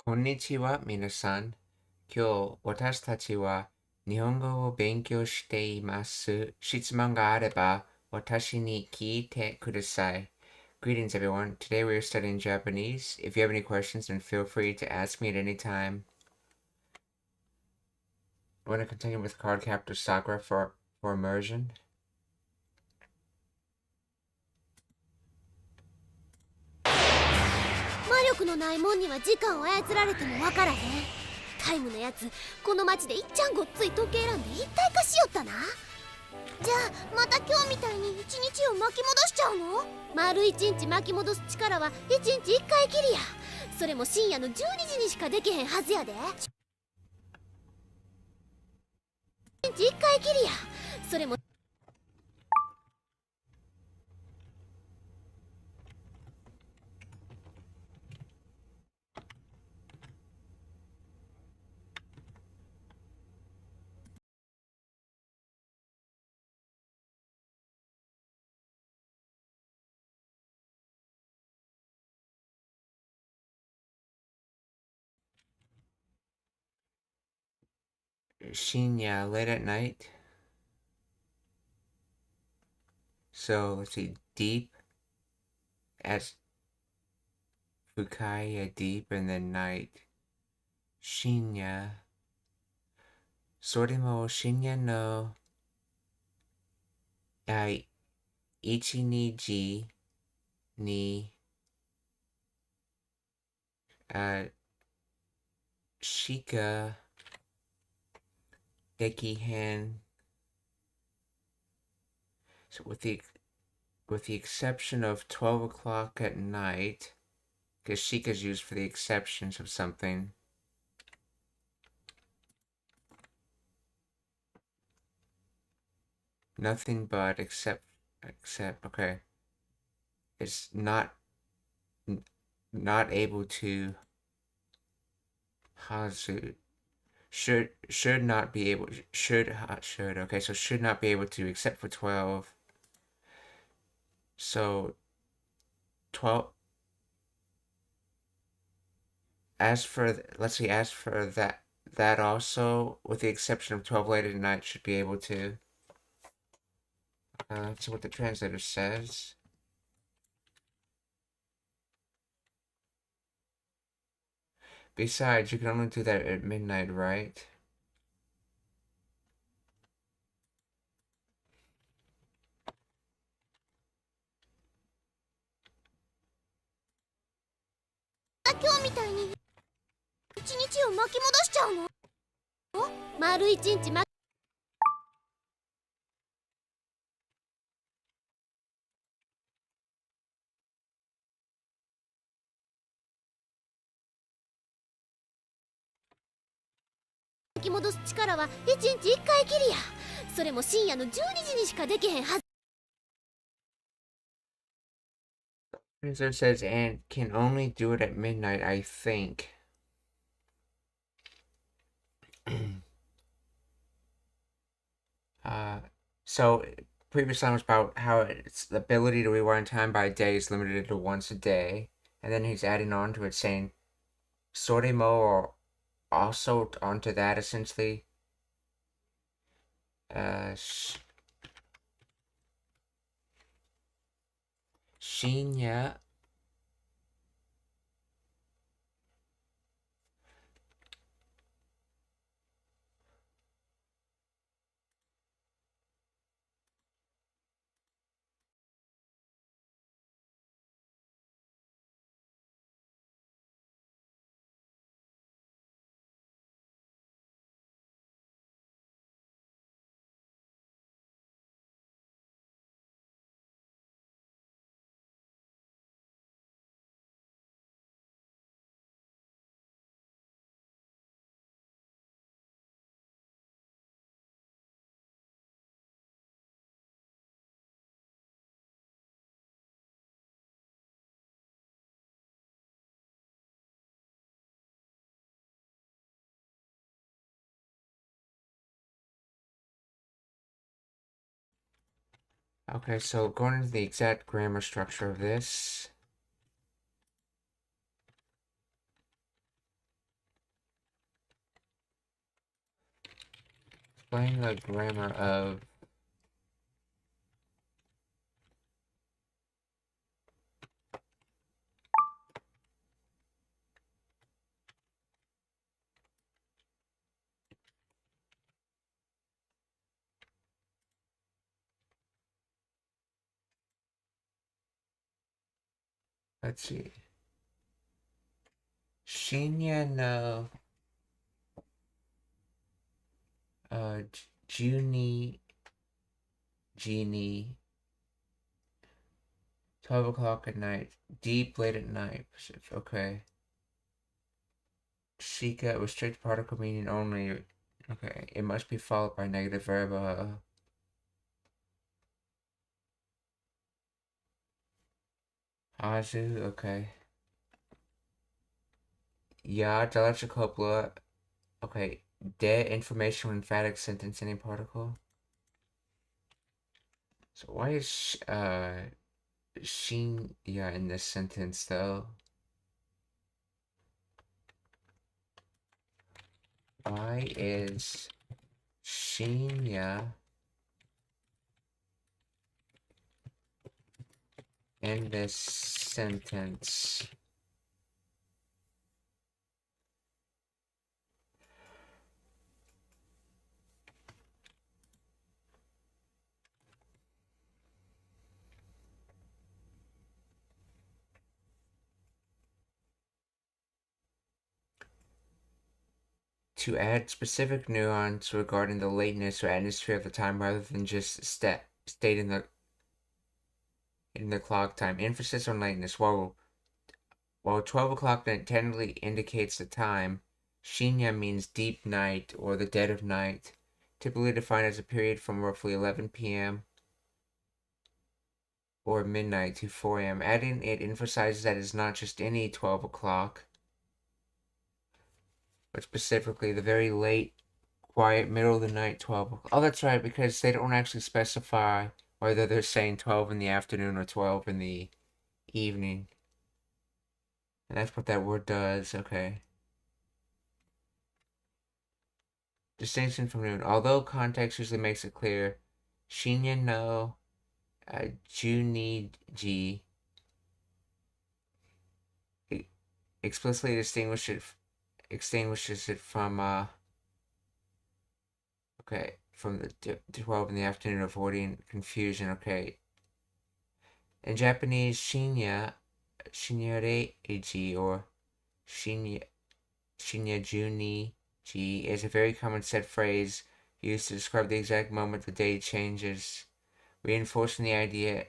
こんにちは、皆さん。今日、私たちは日本語を勉強しています。質問があれば、私に聞いてください。Greetings, everyone. Today we are studying Japanese. If you have any questions, then feel free to ask me at any time. I want to continue with Card Captor Sakura for immersion. 魔力のないもんには時間を操られてもわからへん。タイムのやつ、この町でいっちゃんごっつい時計選んで一体化しよったな。じゃあまた今日みたいに一日を巻き戻しちゃうの？丸一日巻き戻す力は一日一回きりや。それも深夜の12時にしかできへんはずやで。一日一回きりや。それも深夜, late at night. So, let's see, deep as Fukaya, deep, and then night. Shinya. それも深夜の一日にしかできへん。So with the exception of 12 o'clock at night, because Shika is used for the exceptions of something. Nothing but except, okay. It's not able to, Hazu. Should not be able, okay, so should not be able to except for 12. So 12, as for that also, with the exception of 12 late at night, should be able to. Let's see what the translator says. Besides, you can only do that at midnight, right? Translator says, and can only do it at midnight, I think. So previous line was about how it's the ability to rewind time by day is limited to once a day, and then he's adding on to it saying, Soremo, or also onto that essentially. Shinya. Okay, so going into the exact grammar structure of this. Explain the grammar of let's see. Shinya no Juni Genie 12 o'clock at night. Deep late at night. Okay. Shika restrict particle meaning only. Okay. It must be followed by negative verb. Hazu, okay. Ya, dialectical blur. Okay. De information emphatic sentence any particle. So why is Shinya in this sentence though? Why is Shinya in this sentence? To add specific nuance regarding the lateness or atmosphere of the time rather than just state in the clock time. Emphasis on lateness. While 12 o'clock technically indicates the time, Shinya means deep night or the dead of night, typically defined as a period from roughly 11 p.m. or midnight to 4 a.m. Adding it emphasizes that it's not just any 12 o'clock, but specifically the very late, quiet, middle of the night 12 o'clock. Oh, that's right, because they don't actually specify whether they're saying 12 in the afternoon or 12 in the evening. And that's what that word does, okay. Distinction from noon. Although context usually makes it clear, Shinya no Juniji explicitly extinguishes it from okay, from the 12 in the afternoon, avoiding confusion. Okay. In Japanese, shinyareiji or shinyajuni is a very common set phrase used to describe the exact moment the day changes, reinforcing the idea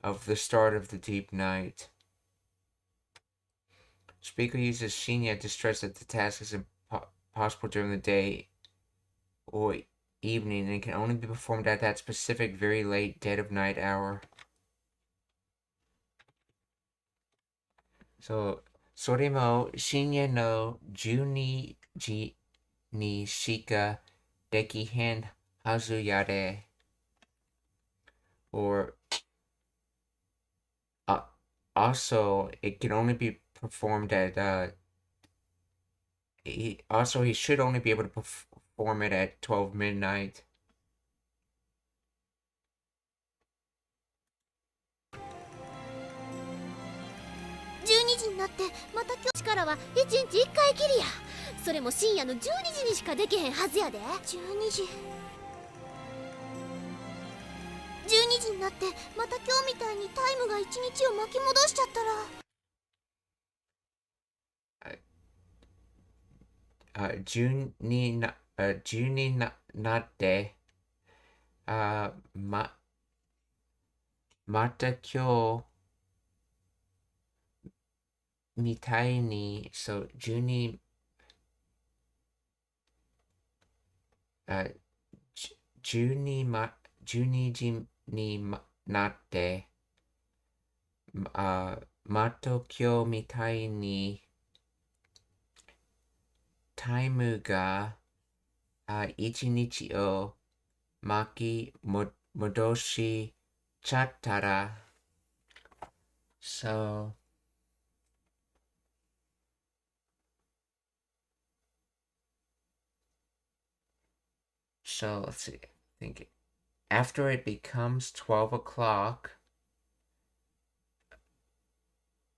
of the start of the deep night. Speaker uses shinya to stress that the task is impossible during the day or evening and can only be performed at that specific very late dead of night hour. So, それも深夜の12時にしかできへんはずやで. Or, also, it can only be performed at, he should only be able to perform it at 12 midnight. 12時になってまた今日からは1日1回きりや。それも深夜の12時にしかできへんはずやで。12時になってまた今日みたいにタイムが1日を巻き戻しちゃったら。12になって、また今日みたいに、そう、12時になって、また今日みたいにタイムが1日を巻き戻しちゃったら、そう、So let's see. I think after it becomes 12 o'clock,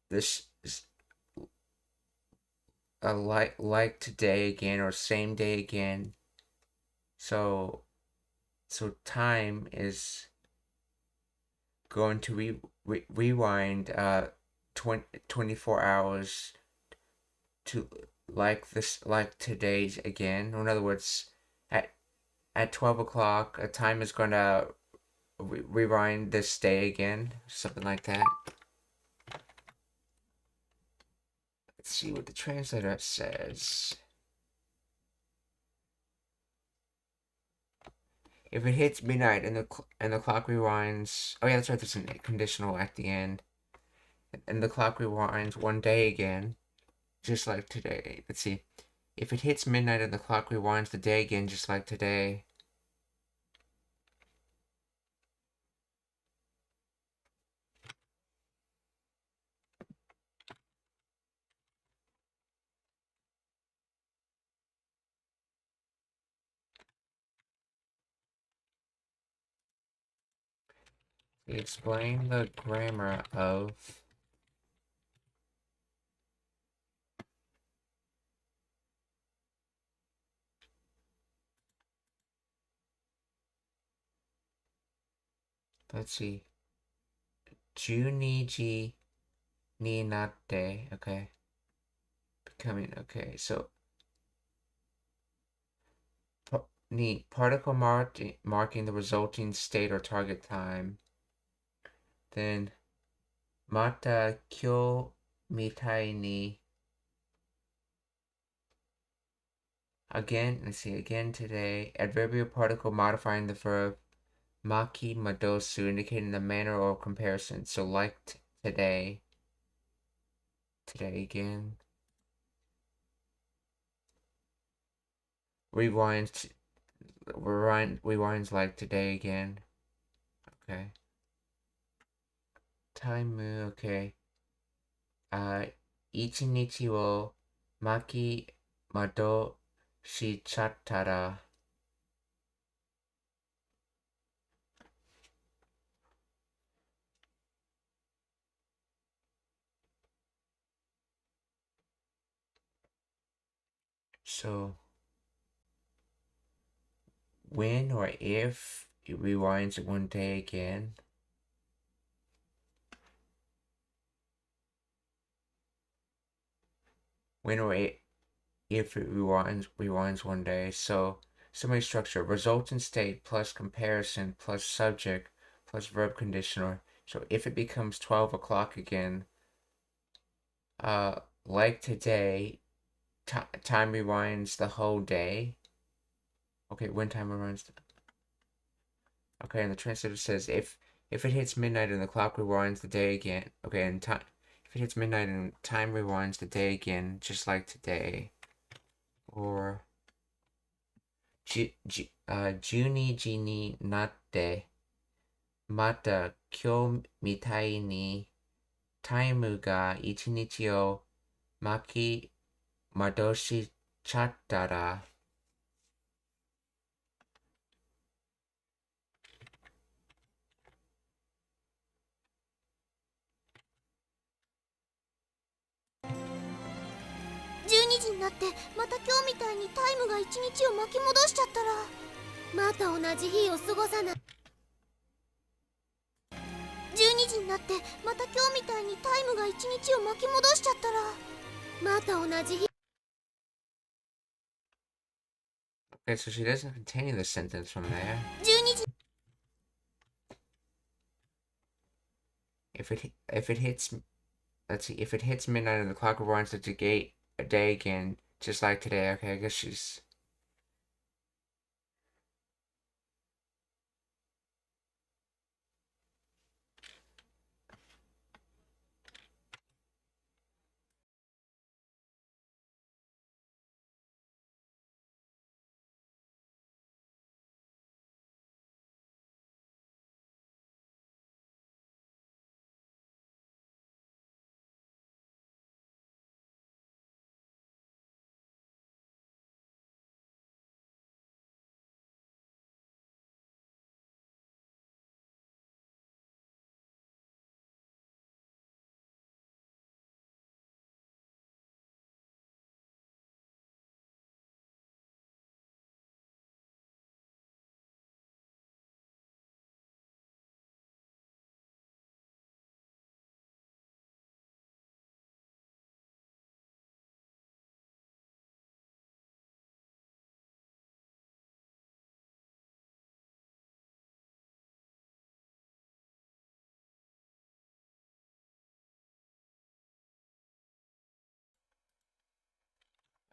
this is like today again or same day again. So time is going to rewind 24 hours to like today's again. Or in other words, at 12 o'clock, a time is going to rewind this day again, something like that. Let's see what the translator says. If it hits midnight and the clock rewinds, oh yeah, that's right. There's a conditional at the end, and the clock rewinds one day again, just like today. Let's see. If it hits midnight and the clock rewinds the day again, just like today. Explain the grammar of let's see. 12時になって okay. Becoming okay. So particle marking the resulting state or target time. Then また今日みたいに again, let's see, again today, adverbial particle modifying the verb maki madosu, indicating the manner or comparison. So like today again. Rewinds like today again. Okay. Time, okay. 一日を巻き戻しちゃったら So when or if it rewinds one day again, when or if it rewinds one day. So summary structure: resultant state plus comparison plus subject plus verb conditioner. So if it becomes 12 o'clock again, like today, time rewinds the whole day. Okay, when time rewinds. Okay, and the translator says if it hits midnight and the clock rewinds the day again. Okay, and time if it hits midnight and time rewinds the day again, just like today. Or 12時になってまた今日みたいにタイムが1日を巻き戻しちゃったら12時になってまた今日みたいにタイムが1日を巻き戻しちゃったらまた同じ日を過ごさない。12時になってまた今日みたいにタイムが1日を巻き戻しちゃったらまた同じ日。 Okay, so she doesn't continue the sentence from there. 12時 If it hits, let's see, if it hits midnight and the clock rewinds the day again, just like today. Okay, I guess she's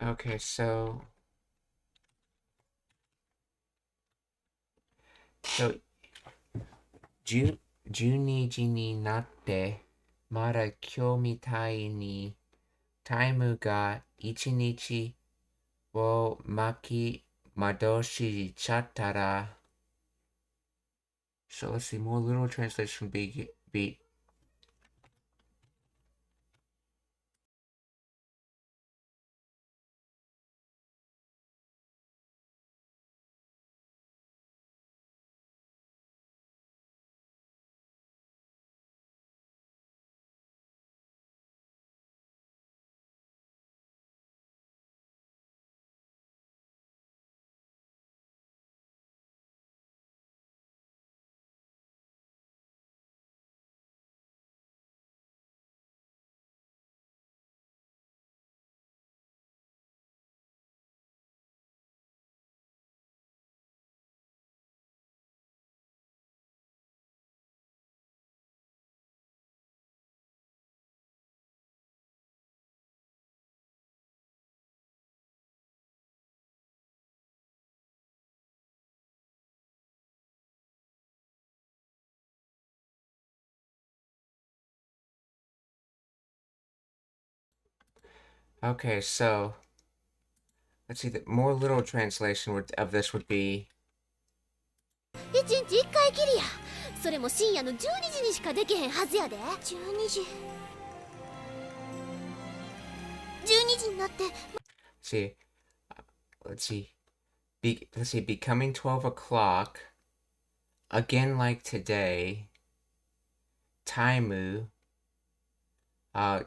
Okay, so 12時になってまだ今日みたいにタイムが1日を巻き戻しちゃったら So let's see, more literal translation be Okay, so let's see. The more literal translation of this would be 1日1回きりや。それも深夜の12時にしかできへんはずやで。12時になって see. Let's see. Let's see. Becoming 12 o'clock again, like today. Time. Uh.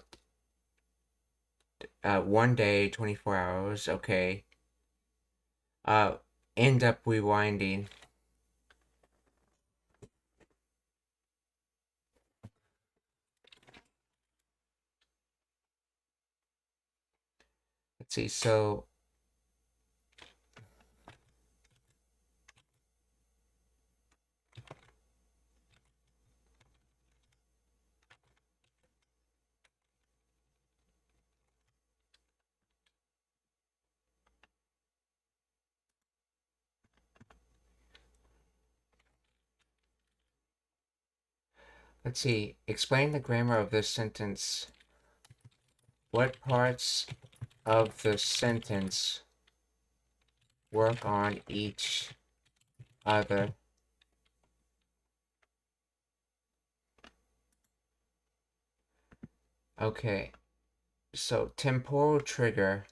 1 day, 24 hours. Okay. End up rewinding. Let's see. So let's see. Explain the grammar of this sentence. What parts of the sentence work on each other? Okay. So temporal trigger.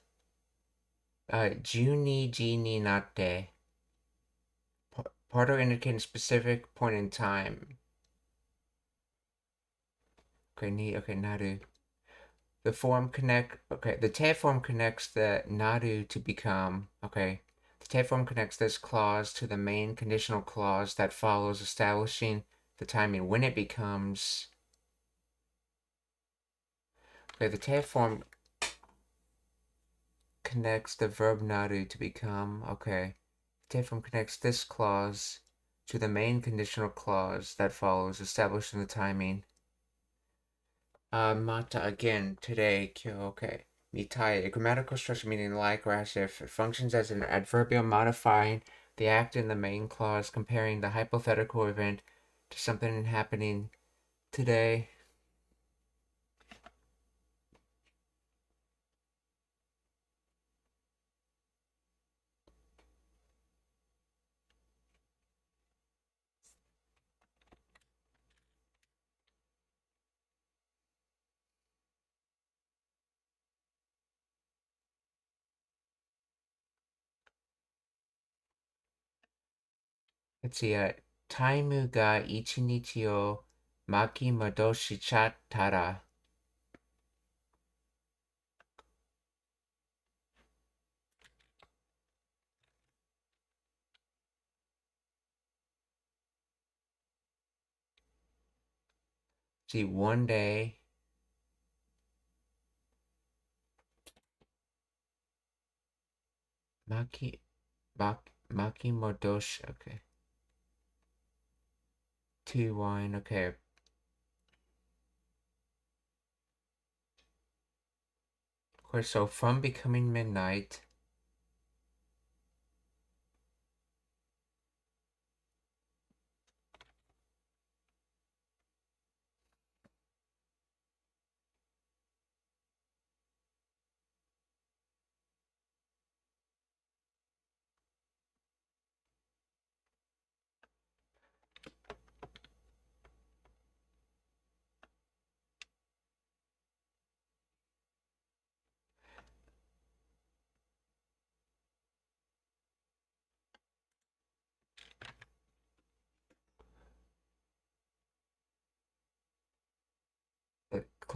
12時になって part of indicating a specific point in time. Okay, naru. The tail form connects the naru to become. Okay. The tail form connects this clause to the main conditional clause that follows, establishing the timing when it becomes. Okay, the tail form connects the verb naru to become. Okay. The tail form connects this clause to the main conditional clause that follows, establishing the timing. Mata again, today, kyo, okay. Mitai, a grammatical structure meaning like or as if. It functions as an adverbial modifying the act in the main clause, comparing the hypothetical event to something happening today. Let's see, タイムが1日を巻き戻しちゃったらSee, one day, 巻き戻し okay. To wine, okay. Okay, so from becoming midnight,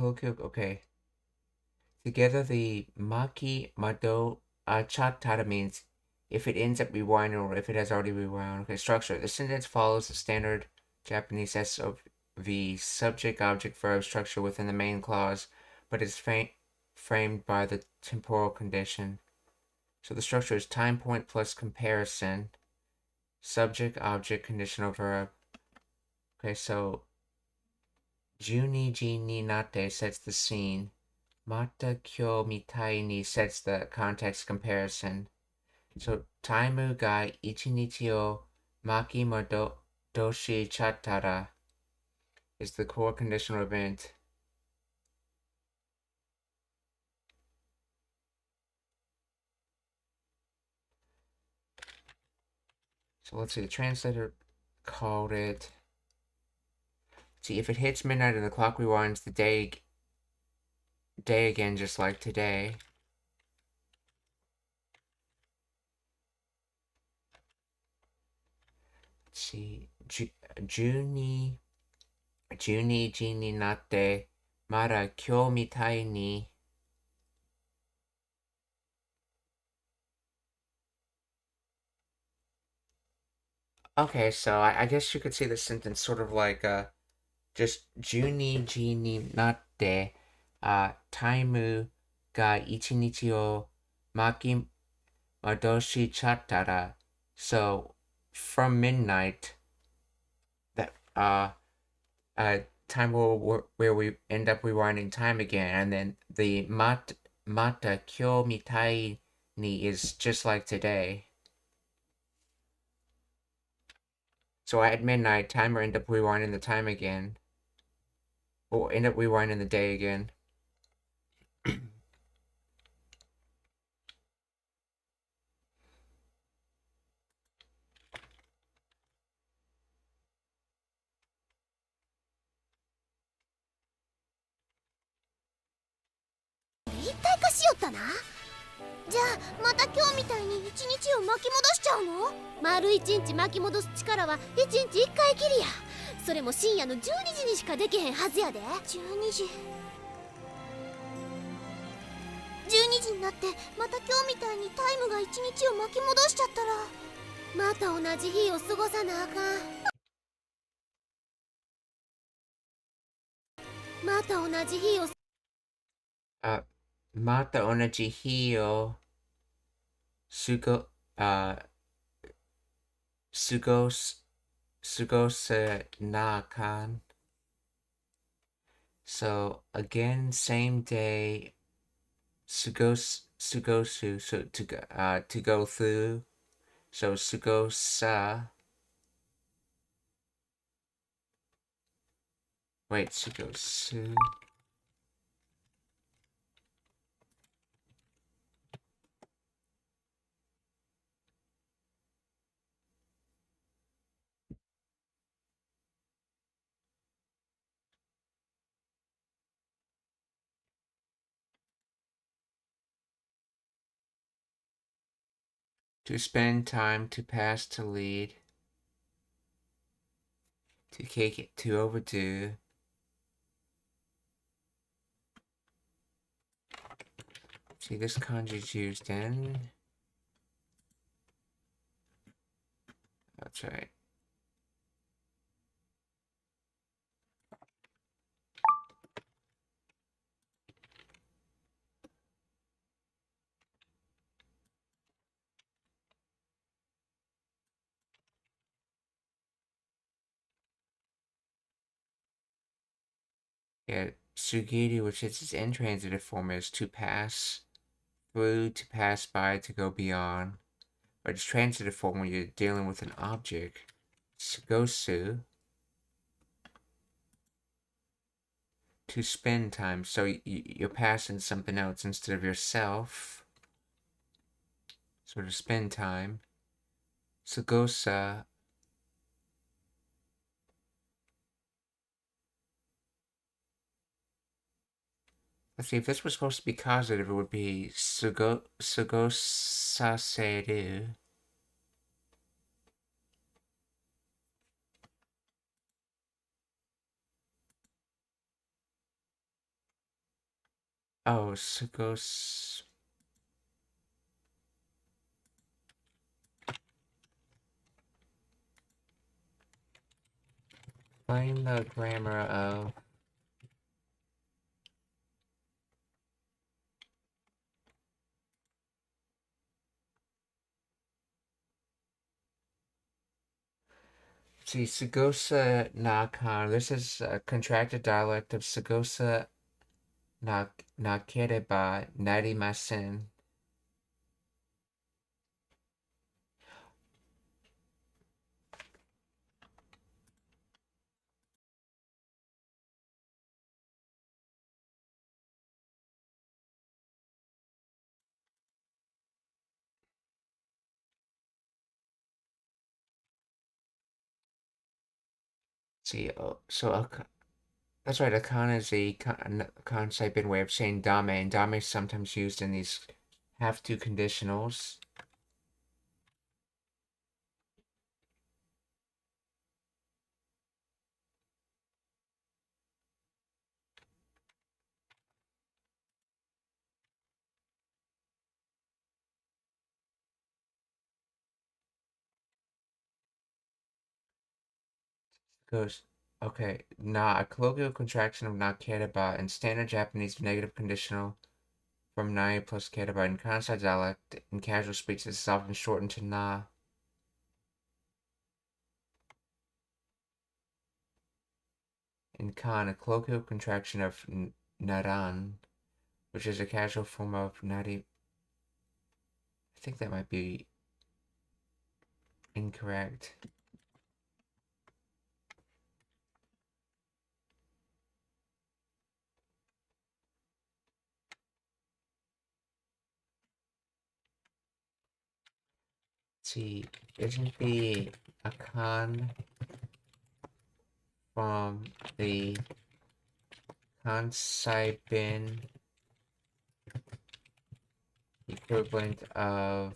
okay. Together, the Maki Mado Chatara means if it ends up rewinding or if it has already rewound. Okay, structure. The sentence follows the standard Japanese SOV subject object verb structure within the main clause, but is framed by the temporal condition. So the structure is time point plus comparison, subject object conditional verb. Okay, so Juni ji ni nate sets the scene. Mata kyo mitai ni sets the context comparison. So taimu ga ichinichi o maki doshi chattara is the core conditional event. So let's see, the translator called it. See, if it hits midnight and the clock rewinds the day again, just like today. Let's see, Juni ji ni natte mara kyo mitai ni. Okay, so I guess you could see the sentence sort of like just Juni ji ni natte taimu ga ichinichi o maki madoshi chattara. So from midnight, that time where we end up rewinding time again, and then the mata kyo mitai ni is just like today. So at midnight, timer end up rewinding the time again, or end up rewinding the day again.じゃあまた今日みたいに一日を巻き戻しちゃうの？丸一日巻き戻す力は一日一回きりや。それも深夜の12時にしかできへんはずやで。12時になってまた今日みたいにタイムが一日を巻き戻しちゃったらまた同じ日を過ごさなあかん。また同じ日をまた同じ日を過ごせなあかん。So again, same day, 過ごす so to go through. So 過ごさ wait, 過ごす to spend time, to pass, to lead, to cake it, to overdo. See, this kanji is used in. That's right. Yeah, Sugiri, which is its intransitive form, is to pass through, to pass by, to go beyond. But its transitive form when you're dealing with an object. Sugosu, to spend time. So you're passing something else instead of yourself. So to spend time. Sugosa, let's see, if this was supposed to be causative, it would be sugosaseru. Oh, sugos. Find the grammar of. See, Sugosa Nakan. This is a contracted dialect of Sugosa Nakereba Narimasen. See, so that's right. Akan is a concept way of saying dame, and dame is sometimes used in these have-to conditionals. Goes, okay, a colloquial contraction of na kereba in standard Japanese negative conditional from nai plus kereba in Kansai dialect in casual speech. This is often shortened to na. In Kan, a colloquial contraction of naran, which is a casual form of nari. I think that might be incorrect. See, isn't the Akan from the Kansai bin equivalent of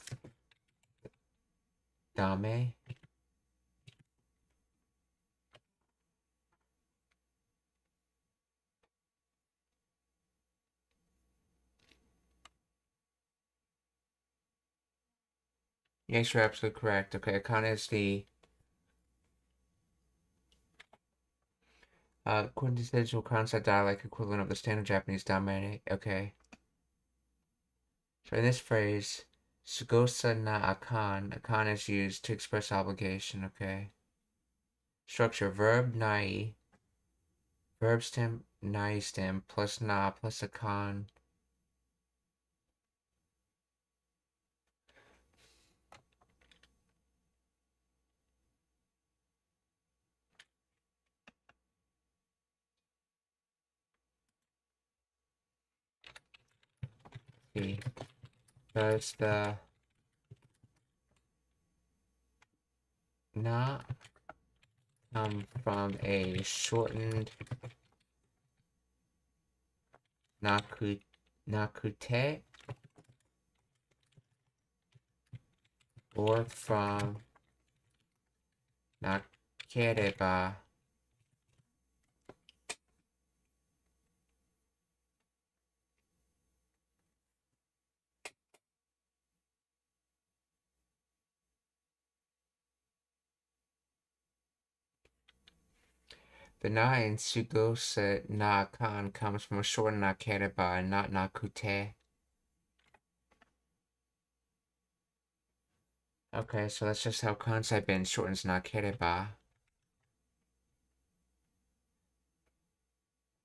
dame? Yes, you're absolutely correct. Okay, Akan is the quintessential Kansai dialect equivalent of the standard Japanese dame. Okay. So in this phrase, sugosa na akan is used to express obligation. Okay. Structure: verb nai, verb stem nai stem plus na plus akan. See, does the na come from a shortened nakute or from nakereba? The na in sugosa na kan comes from a shortened nakereba and not nakute. Okay, so that's just how kansai bin shortens nakereba.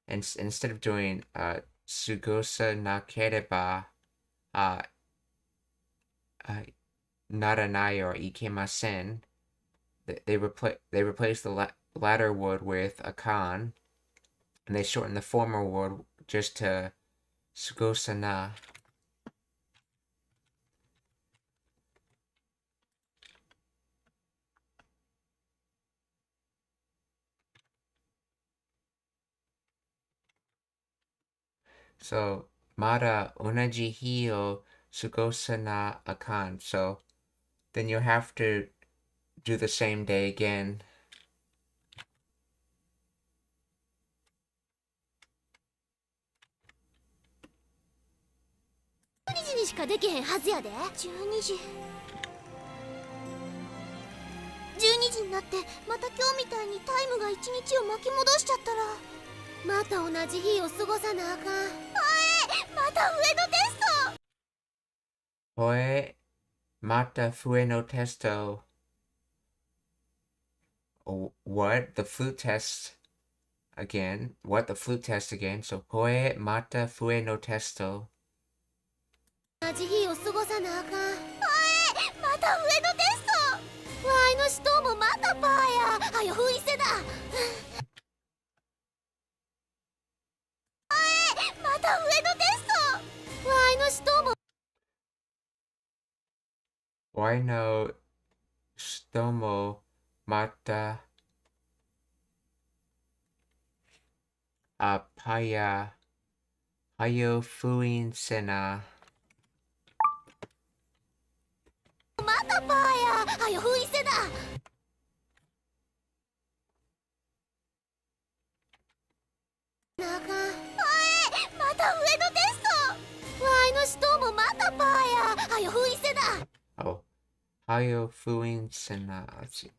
and instead of doing sugosa nakereba naranai or ikemasen, they replace the latter word with a kan, and they shorten the former word just to sugosa na. So, mada onaji hi o sugosa na akan. So, then you have to do the same day again. 12時にしかできへんはずやで。12時になってまた今日みたいにタイムが1日を巻き戻しちゃったらまた同じ日を過ごさなあかん。また上のテスト。 Hoe mata fue no testo. What? The flute test again. What? The flute test again. So, hoe mata fue no testo. 同じ日を過ごさなあかん。また上のテスト。わいの死闘もまたパーや。はよ封印せな。また上のテスト。わいの死闘も。Why no stomo mata apaya hayo fuin sena. またパーや。はよ封印せな。なあかん。また上のテスト。わいの死闘もまたパーや。はよ封印せな。 Oh, hayo fuin sena. Let's see.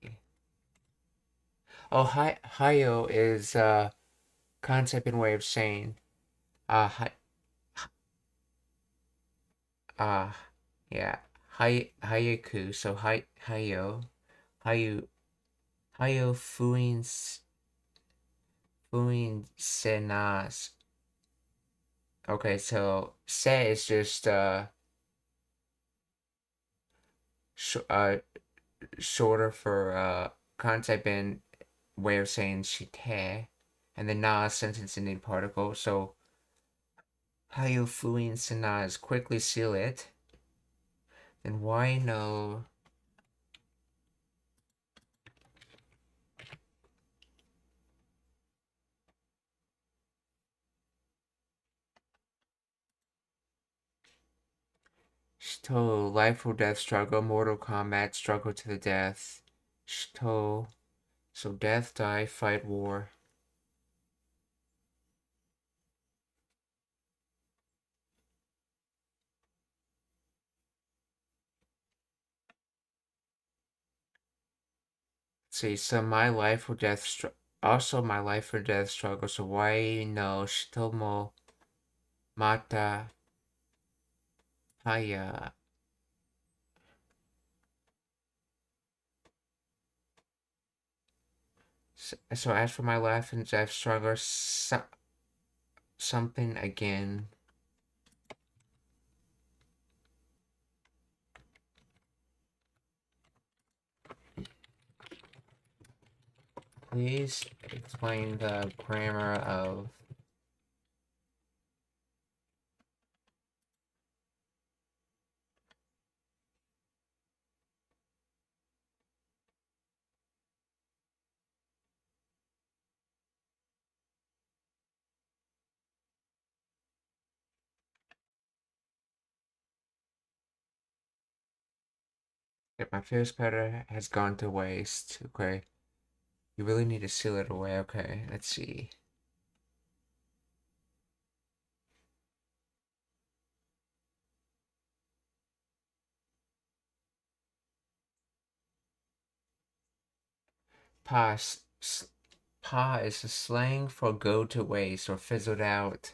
Oh, hayo is a concept and way of saying yeah, hayaku. So hayo fuin senas. Okay, so se is just shorter for concept and way of saying shite, and the na sentence ending particle. So hayo fuin senas, quickly seal it. Then why no? Shito, life or death struggle, Mortal Kombat, struggle to the death. Shito, so death, die, fight, war. Let's see, so my life or death also my life or death struggle. So why no shito mo mata haya? So as for my life and death struggle, something again. Please explain the grammar of if my fierce powder has gone to waste. Okay. You really need to seal it away. Okay, let's see. Pa, pa is a slang for go to waste or fizzled out.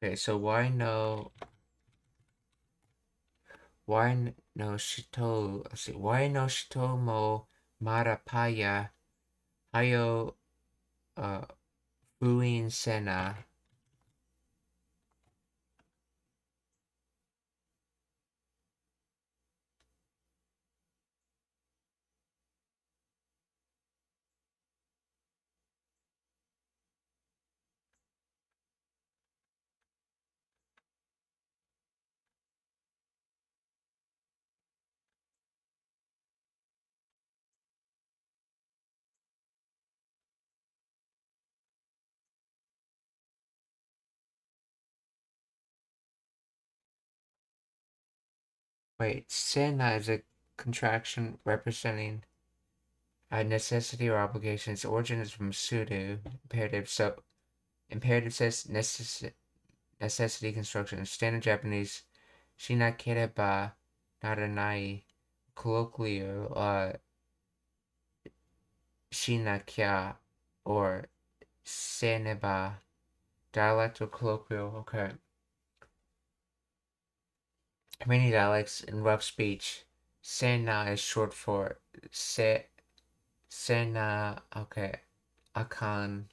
Okay, so why no shito mo marapaya hayo fuin sena. Wait, sena is a contraction representing a necessity or obligation. Its origin is from pseudo imperative, so imperative says necessity construction. In standard Japanese, shinakereba naranai, colloquial shinakya or seneba, dialect or colloquial. Okay. In many dialects in rough speech, sena is short for sena. Okay, akan.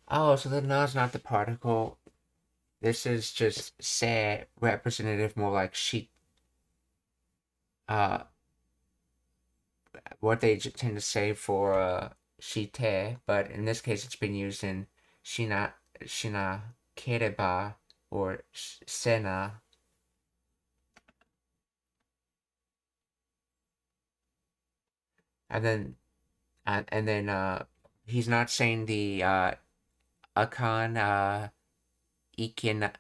Oh, so the na is not the particle. This is just se representative, more like she. What they tend to say for shite, but in this case it's been used in shina kereba or sena. And then he's not saying the akan ikinai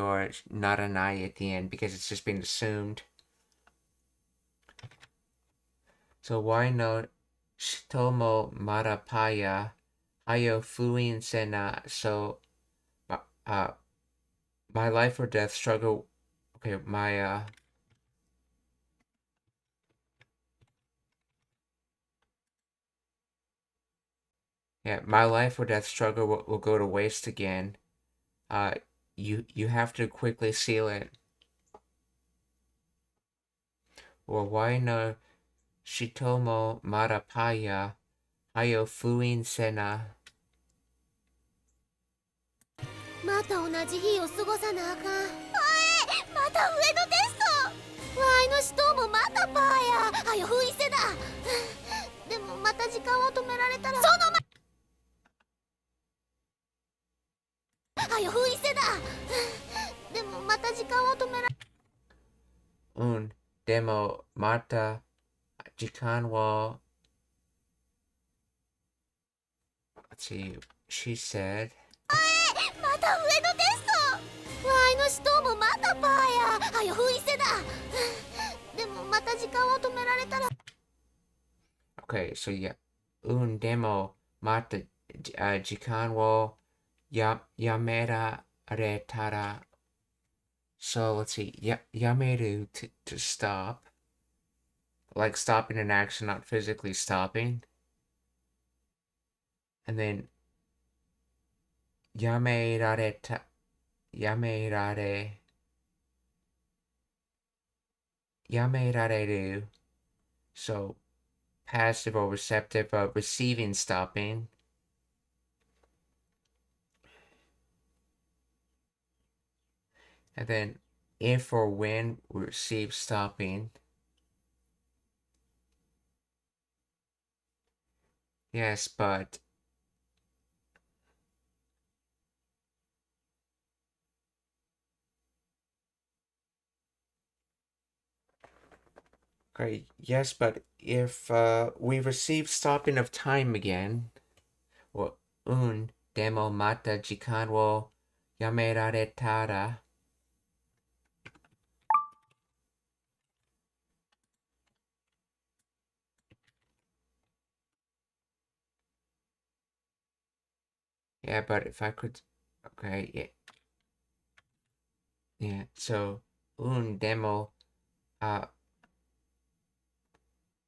or naranai at the end because it's just been assumed. So why no shitomo marapaya hayo fuin sena? So my life or death struggle. Okay, my my life or death struggle will go to waste again. You have to quickly seal it. Or why no shitomo marapaya hayo fuin sena? また同じ日を過ごさなあかん。また上のテスト。わいの人もまたパーや。はよ封印せな。でもまた時間を止められたら。そのはよ封印せな。でもまた時間を止められ。でもまた時間を Let's see. She said. また上のテスト。わいの人もまたパーや。はよ封印せな。でもまた時間を止められたら。Okay, so yeah. Demo mata jikan wo yamera retara. So let's see. Yameru to stop. Like stopping an action, not physically stopping. And then yameru. So passive or receptive of receiving stopping. And then if or when we receive stopping. Yes, but okay, yes, but if we receive stopping of time again, or demo mata jikan wo yameraretara. Yeah, but if I could, okay, yeah. So demo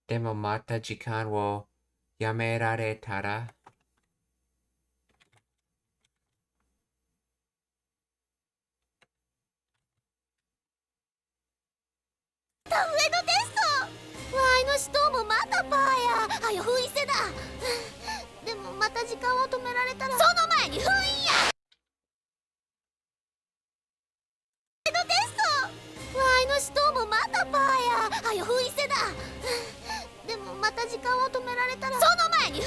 demo mata jikan wo yameraretara. った上のテスト。わいの死闘もまたパーや。はよ封印せだ。でもまた時間を止められたらその前に封印や。上のテスト。わいの死闘もまたパーや。はよ封印せだ。でもまた時間を止められたらその前に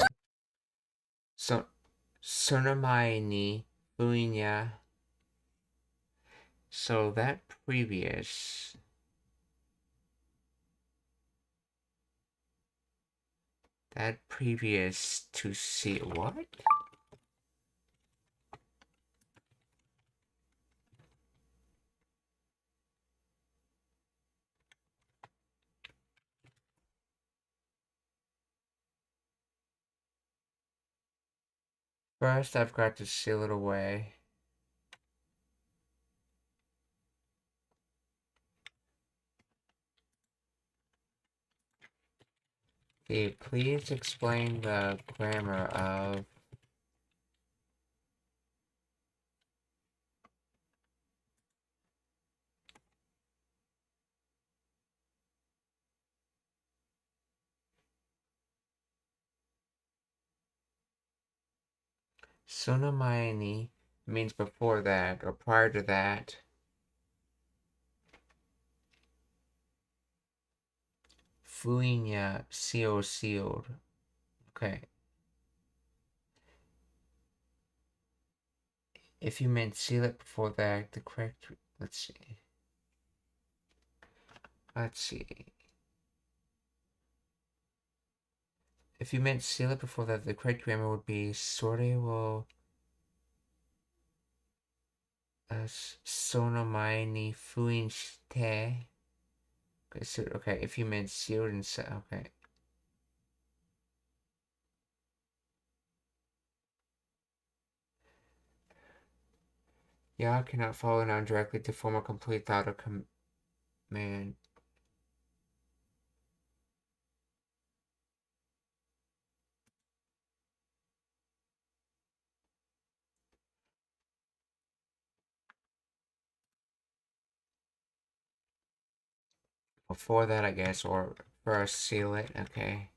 その前に封印や。So that previous to see what? First, I've got to seal it away. Okay, please explain the grammar of Sonomaeni means before that or prior to that. Fuinya sealed. Okay. If you meant seal it before that, the correct let's see. If you meant seal it before that, the correct grammar would be Sore wo sonomae ni fuin shite. Okay, so okay, if you meant sealed and set, okay. Ya cannot follow noun directly to form a complete thought or command. Before that, I guess, or first seal it, okay.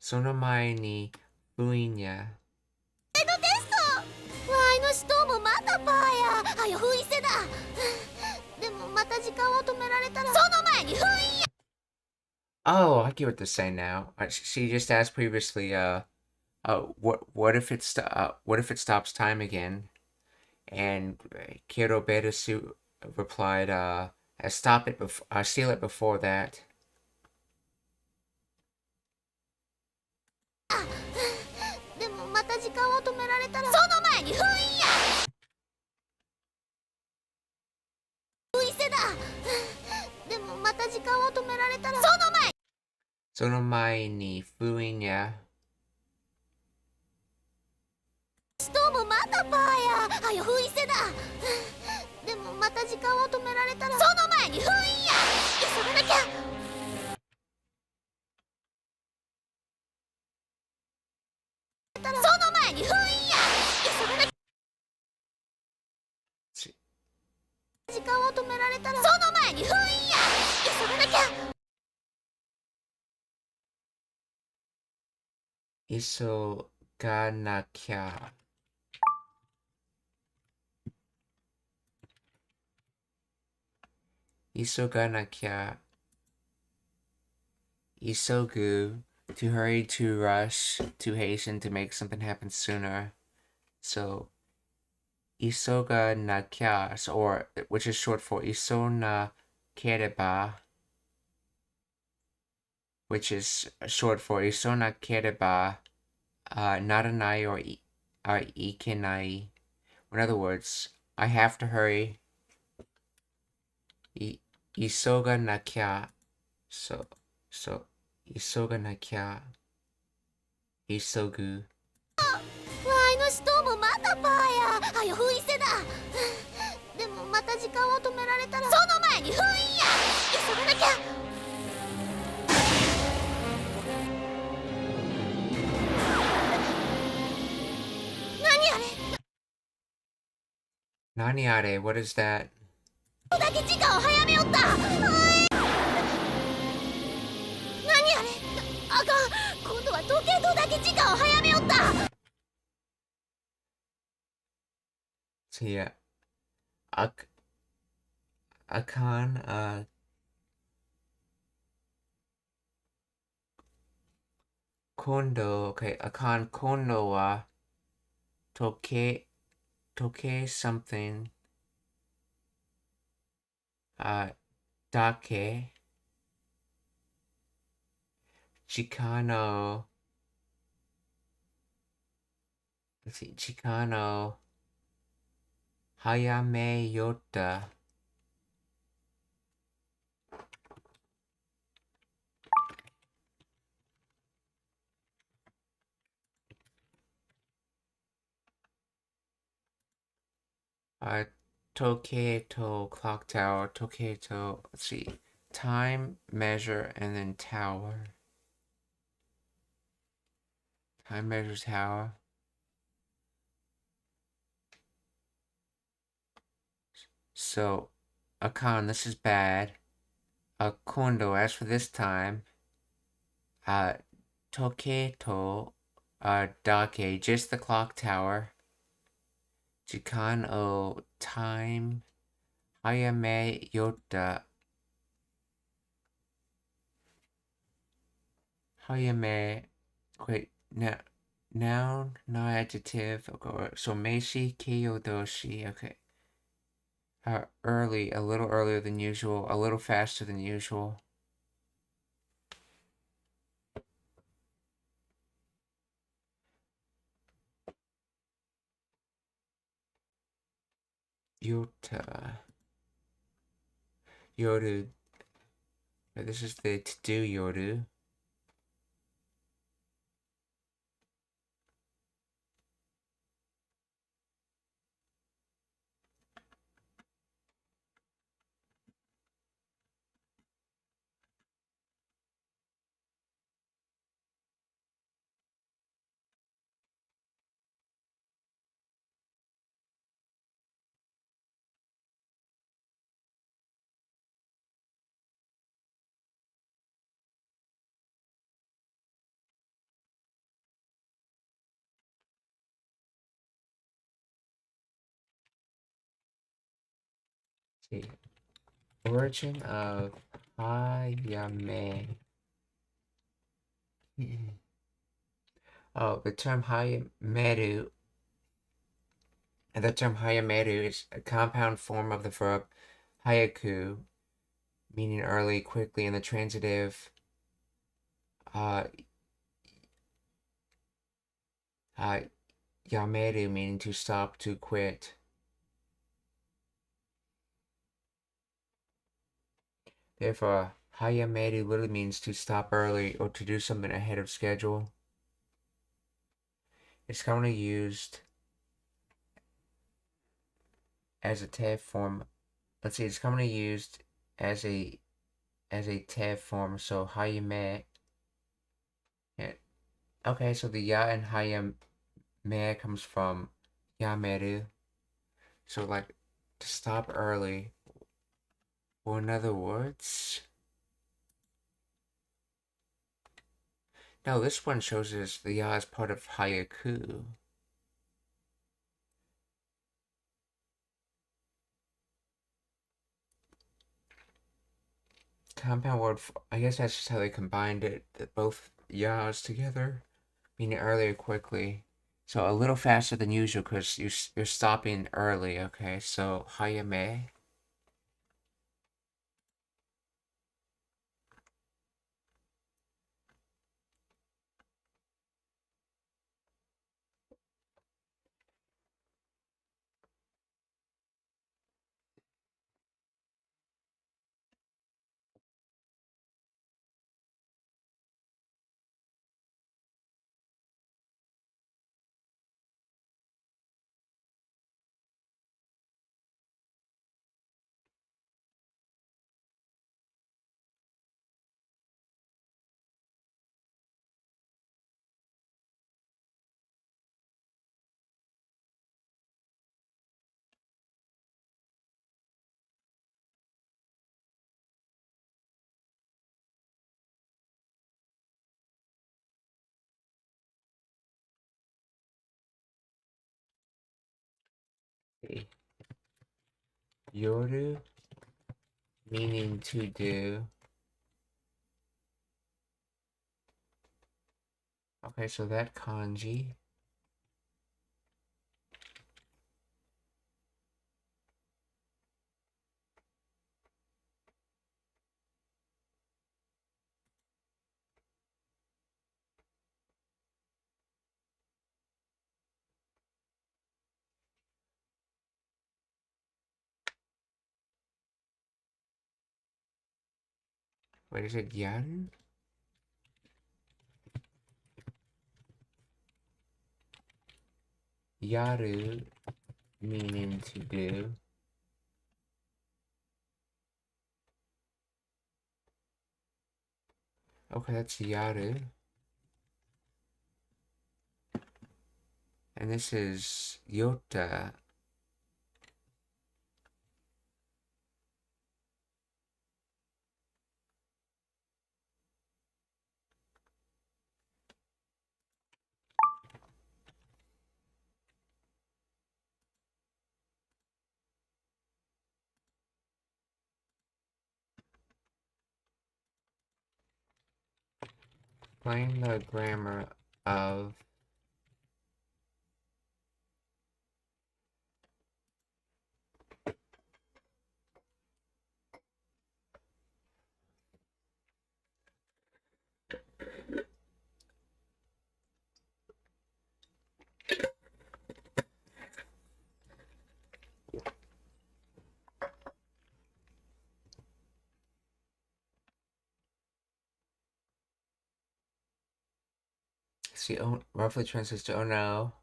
Sonomae ni fuin ya. の死闘もまたパーや。はよ封印せだ。でもまた時間を止められたらその前に封印や。Oh, I get what they're saying now. She just asked previously, what if it stops time again? And Kyoto replied, stop it seal it before that. でもまた時間を止められたらその前に封印や。封印せだ。でもまた時間を止められたらその前に封印や。死闘もまたパーや。はよ封印せだ。でもまた時間を止められたらその前に封印や。急がなきゃ。その前に封印や。急がなきゃ。時間を止められたらその前に封印や。急がなきゃ。急がなきゃ。急がなきゃ。急ぐ to hurry, to rush, to hasten, to make something happen sooner. So, 急がなきゃ, or which is short for 急なければ, which is short for 急なければ, ならない or いけない. In other words, I have to hurry. 急がなきゃ. So, 急がなきゃ。急ぐ。わいの死闘もまたパーや。はよ封印せだ。でもまた時間を止められたらその前に封印や。急がなきゃ。何あれ。何あれ What is that? だけ時間を早めよった。あかん、今度は時計塔だけ時間を早めよった。 So yeah, Ak Akan, Kondo, okay, Akan Kondo wa Toke something, Dake, Chicano, let's see, Chicano, Hayame Yota. Toketo clock tower, Toketo, let's see, time, measure, and then tower. Time measure tower. So, Akan, this is bad. Kondo, as for this time, Toketo, Dake, just the clock tower. Jikan o time, Hayame Yota. Hayame, wait, noun, no adjective. Okay, so Meishi Kyodoshi, okay. Early, a little earlier than usual, a little faster than usual. Yota. Yoru. This is the to-do Yoru. See. Origin of Hayame. Oh, the term Hayameru. The term Hayameru is a compound form of the verb hayaku, meaning early, quickly, and the transitive uh, yameru, meaning to stop, to quit. Therefore, hayameru literally means to stop early or to do something ahead of schedule. It's commonly used as a TEV form. Let's see, it's commonly used as a TEV form. So hayame. Yeah. Okay, so the ya in hayame comes from yameru. So like to stop early. Or in other words, no, this one shows us the ya is part of hayaku. Compound word, I guess that's just how they combined it, both ya's together, meaning early or quickly. So a little faster than usual because you're stopping early, okay? So hayame. Yoru meaning to do. Okay, so that kanji. What is it, yaru? Yaru meaning to do. Okay, that's yaru. And this is yota. Explain the grammar of see, roughly translates to, oh no,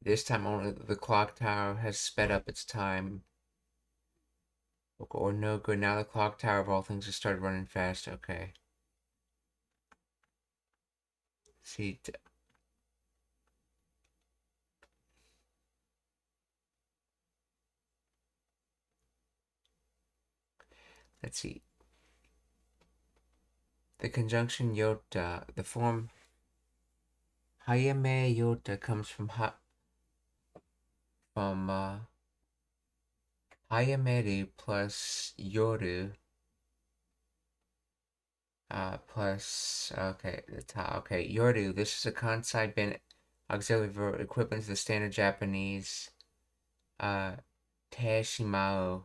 this time only the clock tower has sped up its time. Or no good, now the clock tower of all things has started running fast, okay. See, let's see. The conjunction yota, the form hayame yota comes from hayameru plus yoru plus okay yoru. This is a kansai bin auxiliary verb equivalent to the standard Japanese teishimao,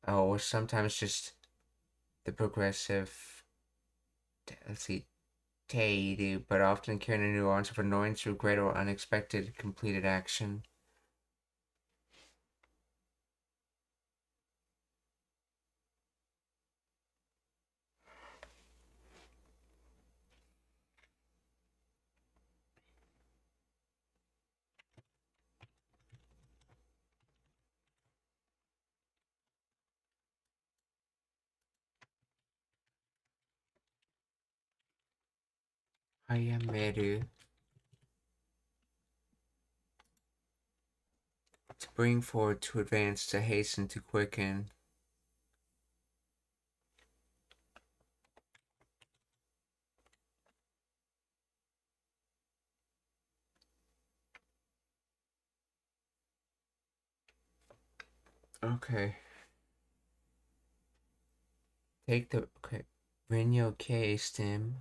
or sometimes just the progressive, let's see, teiru, but often carrying a nuance of annoyance through great or unexpected completed action. Hayameru, to bring forward, to advance, to hasten, to quicken. Okay. Take the Renyo K stem.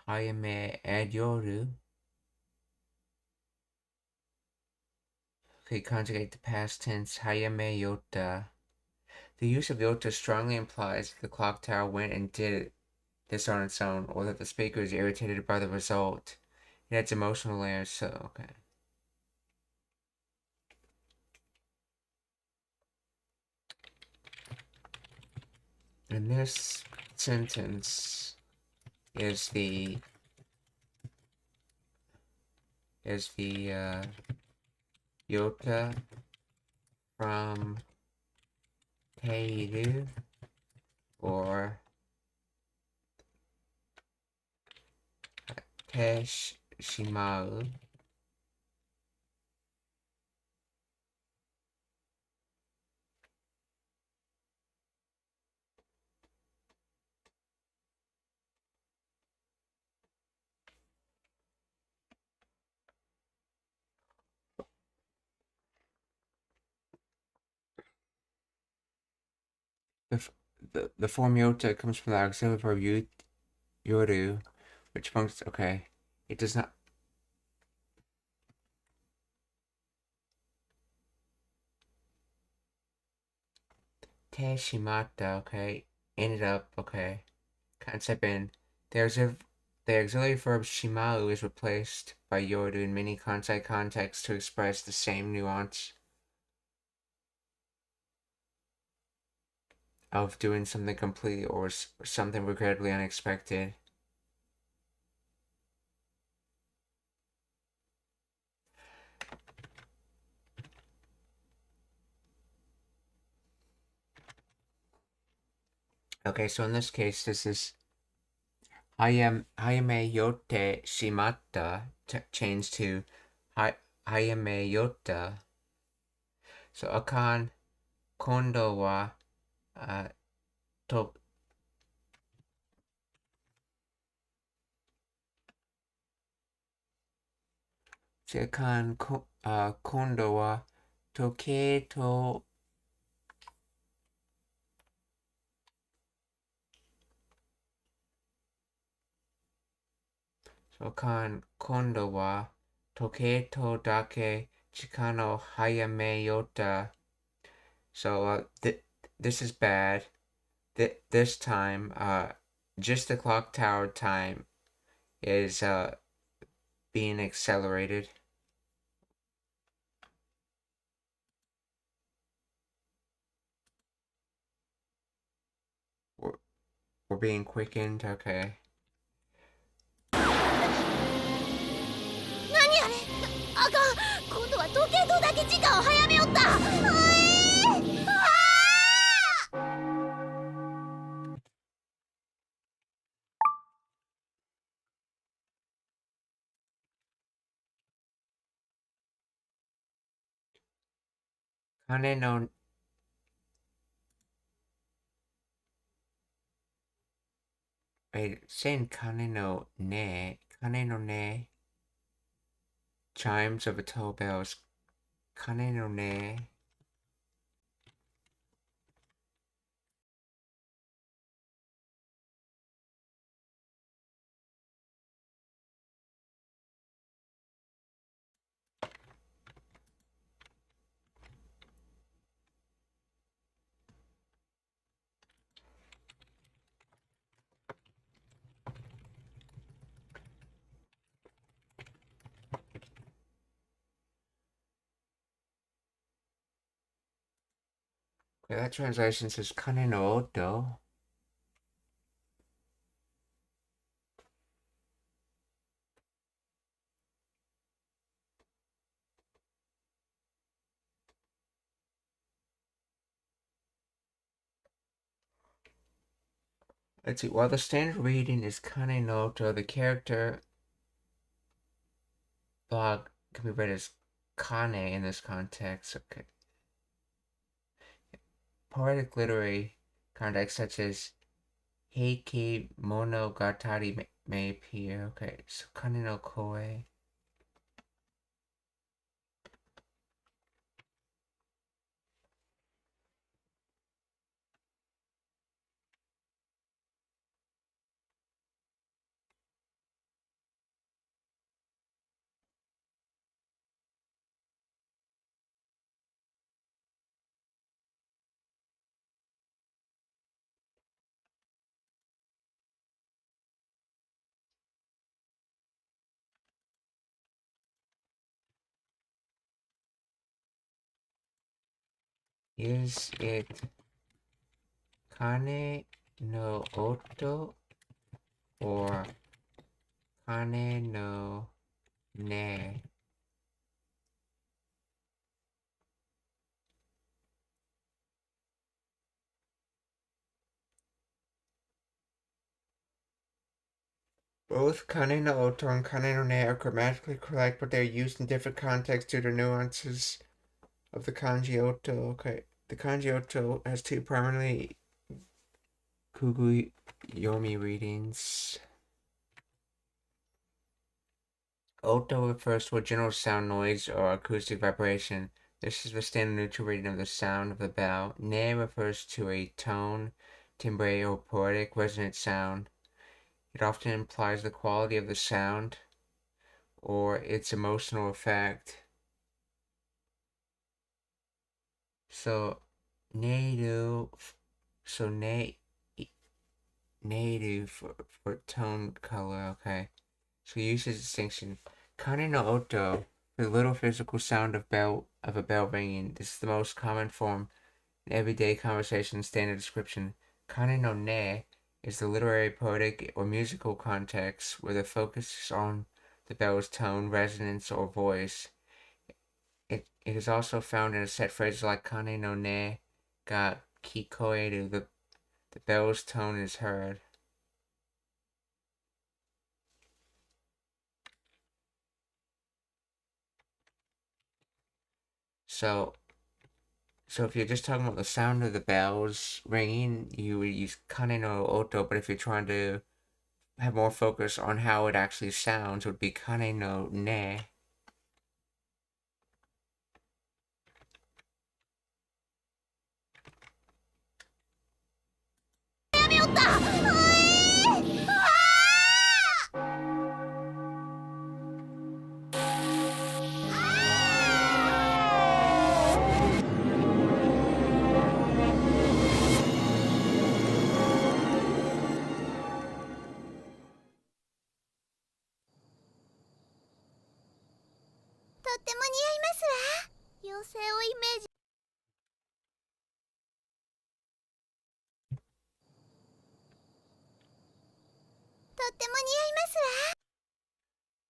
Hayame add yoru. Okay, conjugate the past tense. Hayame yota. The use of yota strongly implies that the clock tower went and did this on its own, or that the speaker is irritated by the result. It adds emotional layers, so okay. And this sentence is the yota from teiru, or teshimau. the form yota comes from the auxiliary verb yoru, which functions. Okay, it does not. Te shimata. Okay, ended up. Okay, concept in. The auxiliary verb shimau is replaced by yoru in many kansai contexts to express the same nuance of doing something completely or something regrettably unexpected. Okay, so in this case, this is Hayame yote shimatta changed to Hayame yota. So akan kondo wa to akan kondo wa toke to akan kondo wa toke to dake chikano hayame yota. So this is bad. This time, just the clock tower time is being accelerated. We're being quickened. Okay. 何あれ、あかん、今度は時計塔だけ時間を早めよった。金のsaying kane no ne chimes of a toll bells. Kane no ne. Okay, that translation says kane no oto. Let's see. While the standard reading is kane no oto, the character log can be read as kane in this context. Okay. Poetic literary context such as heiki monogatari may appear. Okay, so kane no koe. Is it kane no oto or kane no ne? Both kane no oto and kane no ne are grammatically correct, but they are used in different contexts due to nuances of the kanji oto. Okay, the kanji oto has two primarily kuguyomi readings. Oto refers to a general sound noise or acoustic vibration. This is the standard neutral reading of the sound of the bell. Ne refers to a tone, timbre, or poetic resonant sound. It often implies the quality of the sound or its emotional effect. So, native, so native for tone color, okay. So use this distinction. Kane no oto, the little physical sound of a bell ringing. This is the most common form in everyday conversation standard description. Kane no ne is the literary, poetic, or musical context where the focus is on the bell's tone, resonance, or voice. It is also found in a set phrase like Kane no ne ga kikoeru, the bell's tone is heard. So if you're just talking about the sound of the bells ringing, you would use kane no oto, but if you're trying to have more focus on how it actually sounds, it would be kane no ne.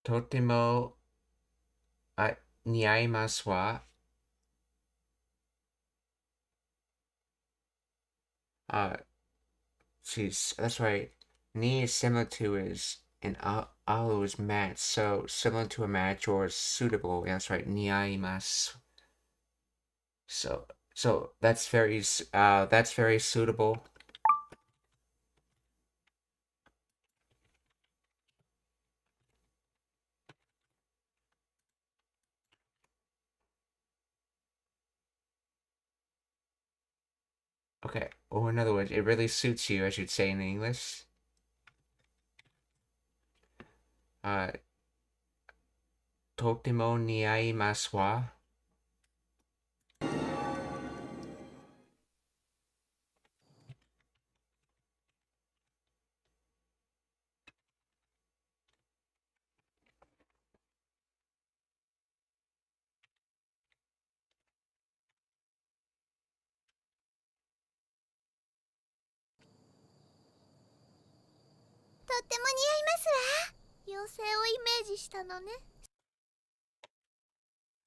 Totemo niaimasu wa. That's right. Ni is similar to is and alu is match, so similar to a match or suitable. That's right. Niaimasu. So that's very suitable. Okay, or in other words, it really suits you, as you'd say in English. Totemo niaimasu wa.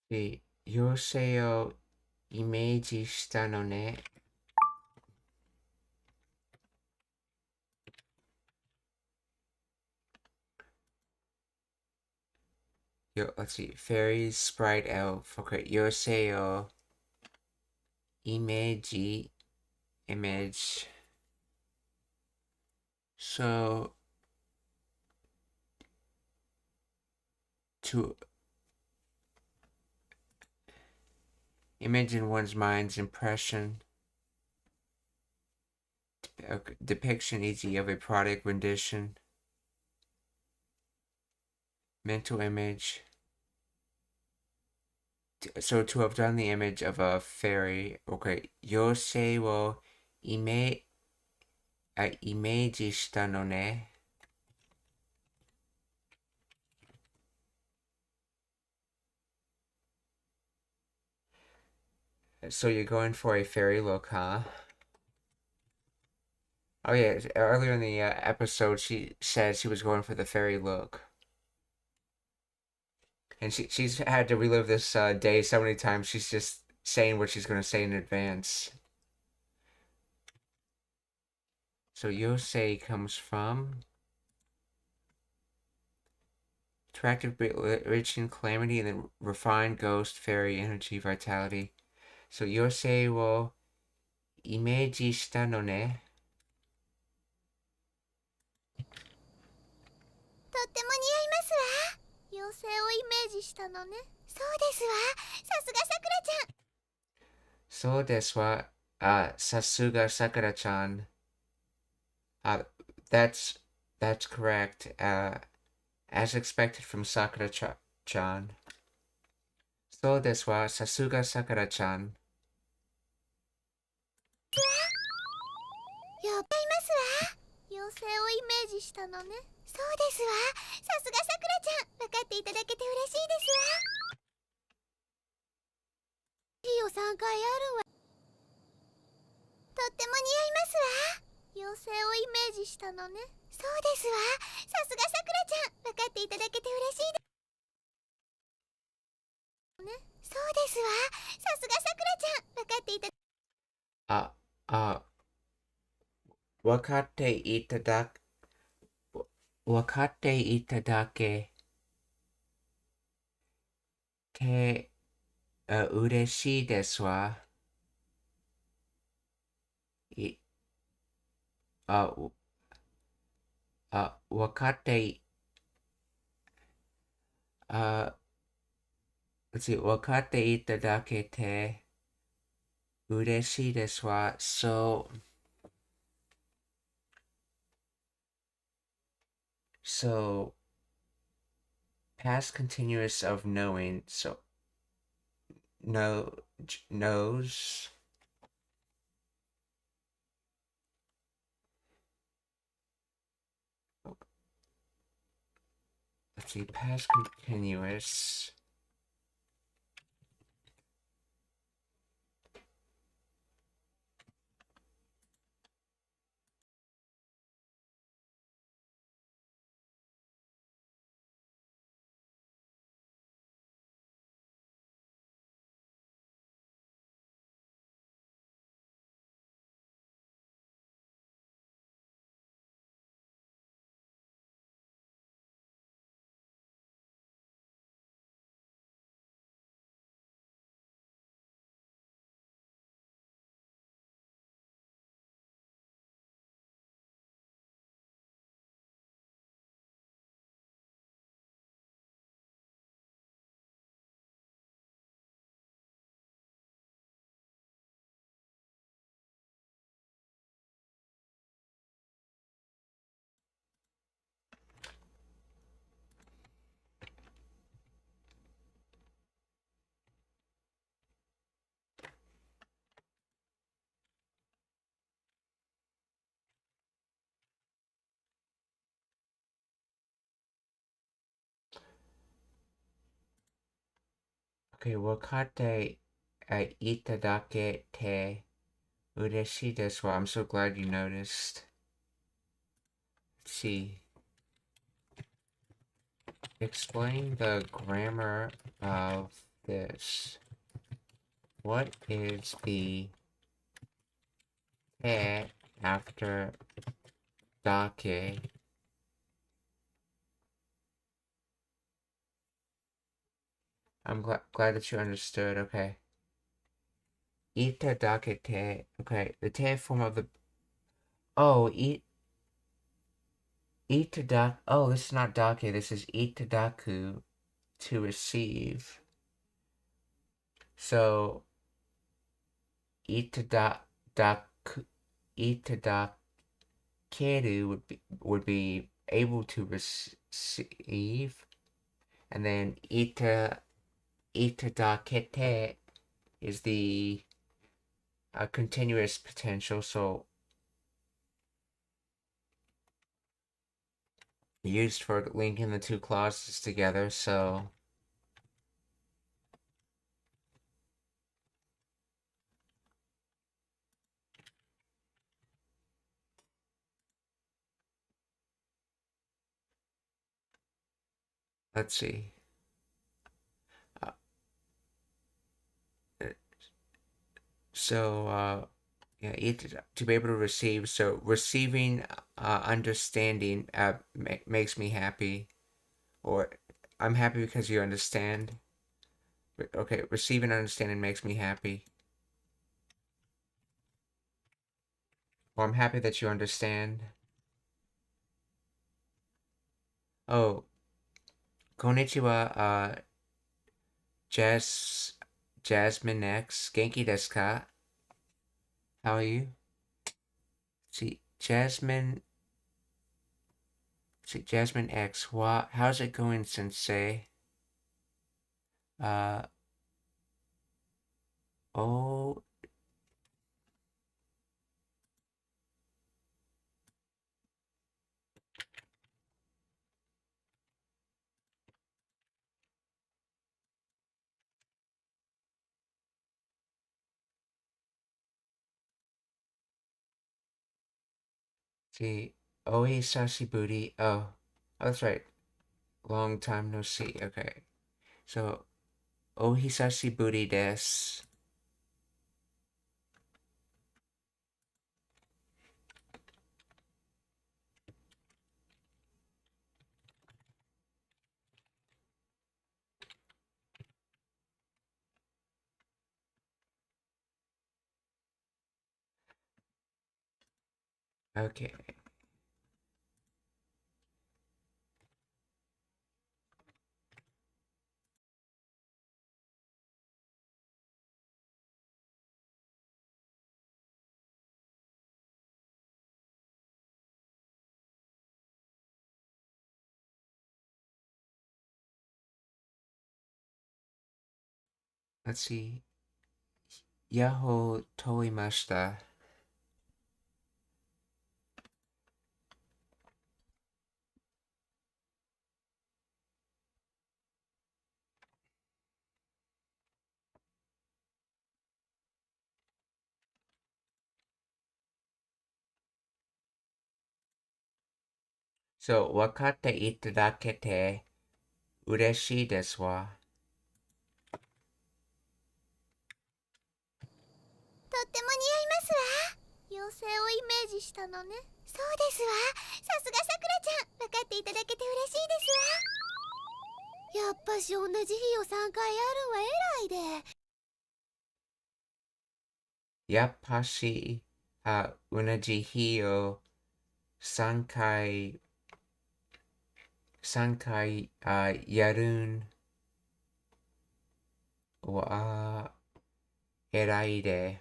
The yosei o imeiji shita no ne. Let's see. Fairy, sprite, elf. Okay. Yosei o imeiji, image. So to image in one's mind's impression, depiction, e.g., of a product rendition, mental image. So to have done the image of a fairy, okay, yosei wo imeiji shita no ne. So you're going for a fairy look, huh? Oh yeah, earlier in the episode, she said she was going for the fairy look. And she's had to relive this day so many times, she's just saying what she's going to say in advance. So yosei comes from attractive, rich in calamity, and then refined ghost, fairy, energy, vitality. So yosei wo imeiji shita no ne. So desu wa. Sasuga Sakura-chan. Uh, that's correct. As expected from Sakura-chan. そうですわ、さすがさくらちゃん。やっぱいますわ。妖精をイメージしたのね。そうですわ。さすがさくらちゃん、分かっていただけて嬉しいですわ。いいよ3回あるわ。とっても似合いますわ。妖精をイメージしたのね。そうですわ。さすがさくらちゃん、分かっていただけて嬉しいですね。そうですわ。さすがさくらちゃん、分かっていたあ、分かっていただ、分かっていただけて、嬉しいですわ。い、あ、分かってあ、分かっていただけて嬉しいですわ。So, past continuous of knowing. So, knows. Let's see, past continuous. Okay, wakate itadake te ureshi desu wa. I'm so glad you noticed. Let's see. Explain the grammar of this. What is the te after dake? I'm glad that you understood. Okay. Itadake te. Okay, the te form of the. Oh, itadaku. Oh, this is not dake. This is itadaku, to receive. So itadaku itadakeru would be able to receive, and then itadakete is the continuous potential. So used for linking the two clauses together. So let's see. Uh, yeah, to be able to receive. So receiving understanding makes me happy, or I'm happy because you understand. Okay, receiving understanding makes me happy. Or I'm happy that you understand. Oh, konnichiwa, Jasmine X. Genki desu ka? How are you? See, Jasmine see, Jasmine X, how's it going, Sensei? Oh, see, Oi Sashiburi. Oh, that's right. Long time no see. Okay. So, Ohisashiburi desu. Okay. Let's see. Yaho toimashita. So, wakatte itadakete ureshii desu wa. とっても似合いますわ。妖精をイメージしたのね。そうですわ。さすがさくらちゃん、分かっていただけて嬉しいですわ。やっぱし同じ日を3回やるんは偉いで。Yappashi unaji hi o sankai yarun wa erai de.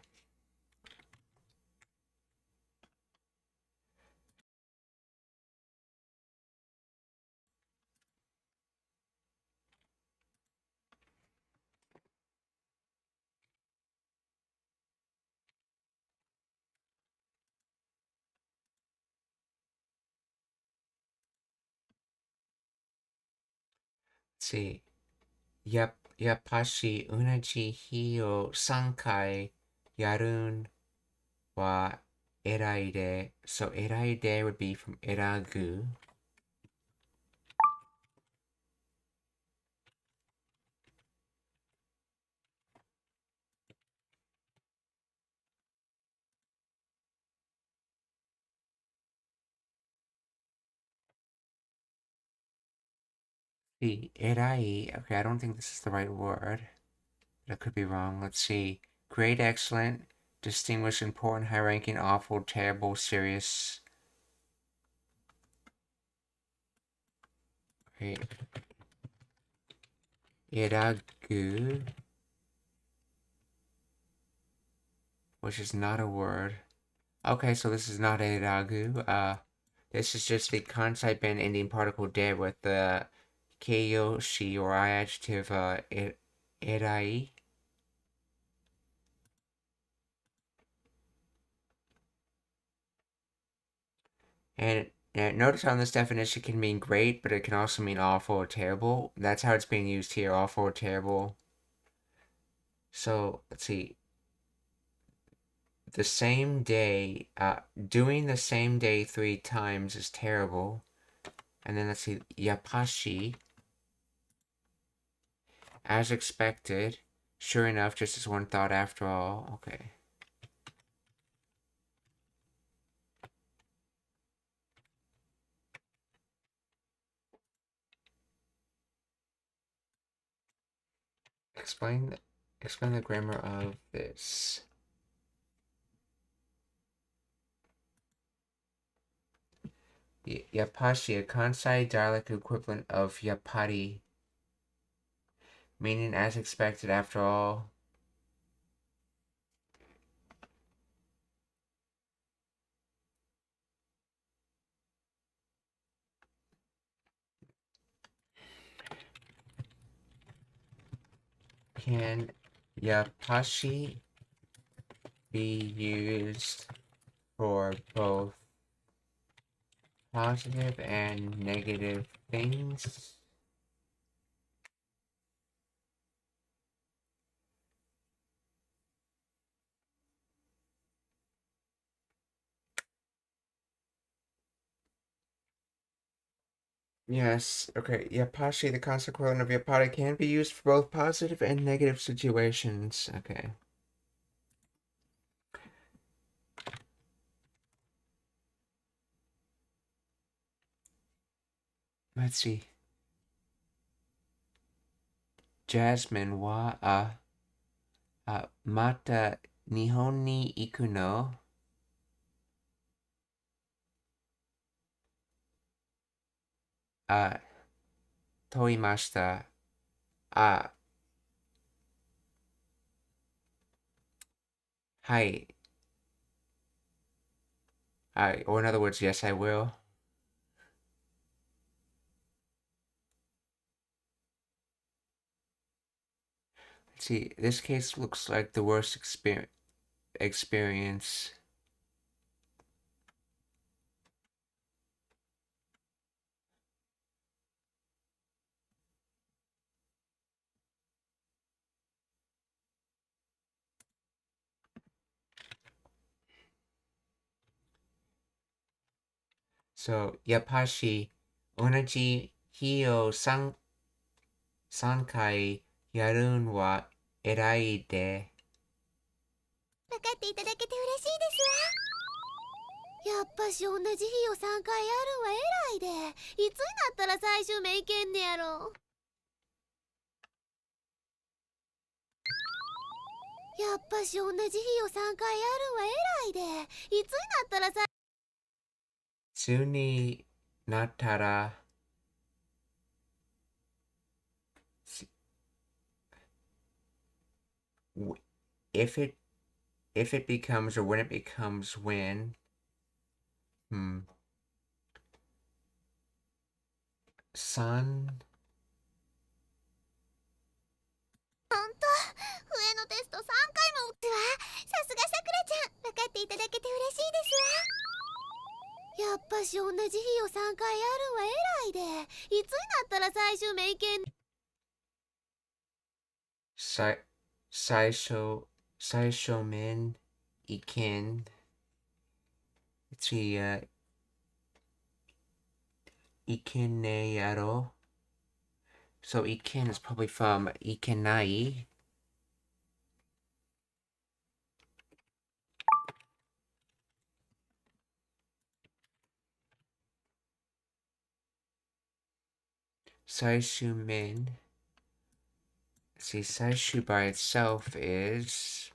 See, yappashi unaji hi o sankai yarun wa erai de. So erai de would be from eragu. See, erai. Okay, I don't think this is the right word. But I could be wrong. Let's see. Great, excellent, distinguished, important, high-ranking, awful, terrible, serious. Great. Iragu, which is not a word. Okay, so this is not iragu. This is just the Kansai Ben ending particle de with the keiyoshi or I adjective erai. And notice how this definition can mean great, but it can also mean awful or terrible. That's how it's being used here, awful or terrible. So, let's see. The same day, doing the same day 3 times is terrible. And then let's see, yapashi, as expected. Sure enough, just as one thought after all. Okay. Explain the grammar of this. Yapashi, a Kansai dialect equivalent of yapari, meaning as expected after all. can yapashi be used for both positive and negative things? Yes, okay. Yapashi, the constant equivalent of yapari, can be used for both positive and negative situations. Okay. Let's see. Jasmine wa mata Nihon ni iku no? Toimashita. Hi. Or in other words, yes, I will. Let's see, this case looks like the worst experience. So, yapashi, onaji hi o sankai yarun wa erai de. 分かっていただけて嬉しいですわ。やっぱし同じ日を3回やるんは偉いで、いつになったら最終目いけんねやろ。やっぱし同じ日を3回やるんは偉いで、いつになったら最普通になったら、if it becomes or when it becomes when, sun ほんと、上のテスト3回も打ってわ。さすがさくらちゃん、分かっていただけて嬉しいですわ。やっぱし同じ日を3回やるんは偉いで、いつになったら最終目いけん。最初面いけん。Let's see, いけねやろ. So iken is probably from ikenai. Saishu min. See, Saishu by itself is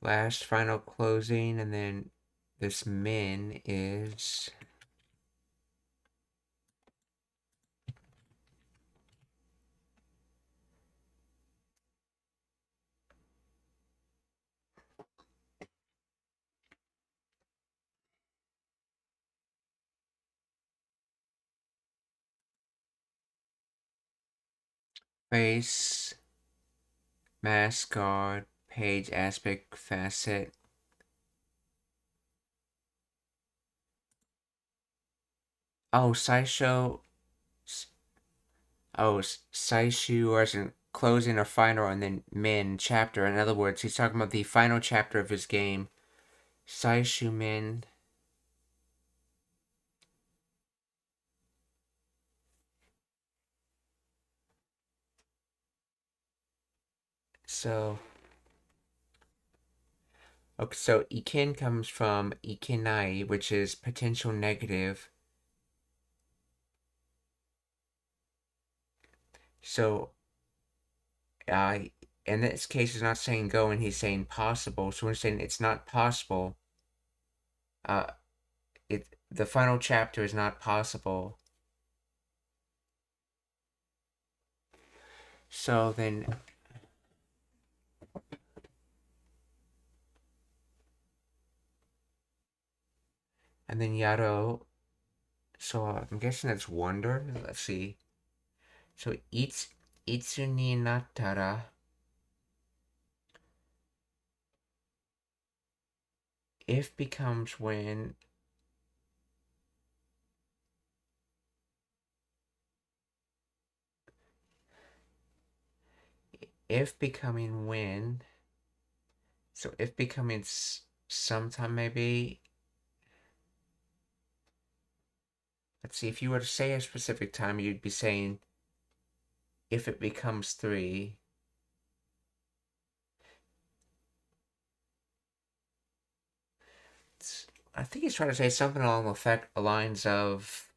last final closing, and then this min is face, mask guard, page aspect facet. Oh, Saisho. Oh, Saishu as in closing or final, and then min chapter. In other words, he's talking about the final chapter of his game. Saishu min. So, okay, so iken comes from ikenai, which is potential negative. So, in this case, he's not saying go, and he's saying possible. So we're saying it's not possible. The final chapter is not possible. So then, And then yaro. So I'm guessing that's wonder. Let's see. So itsu ni nattara. If becomes when. If becoming when. So if becoming sometime maybe. Let's see, if you were to say a specific time, you'd be saying if it becomes 3. I think he's trying to say something along the lines of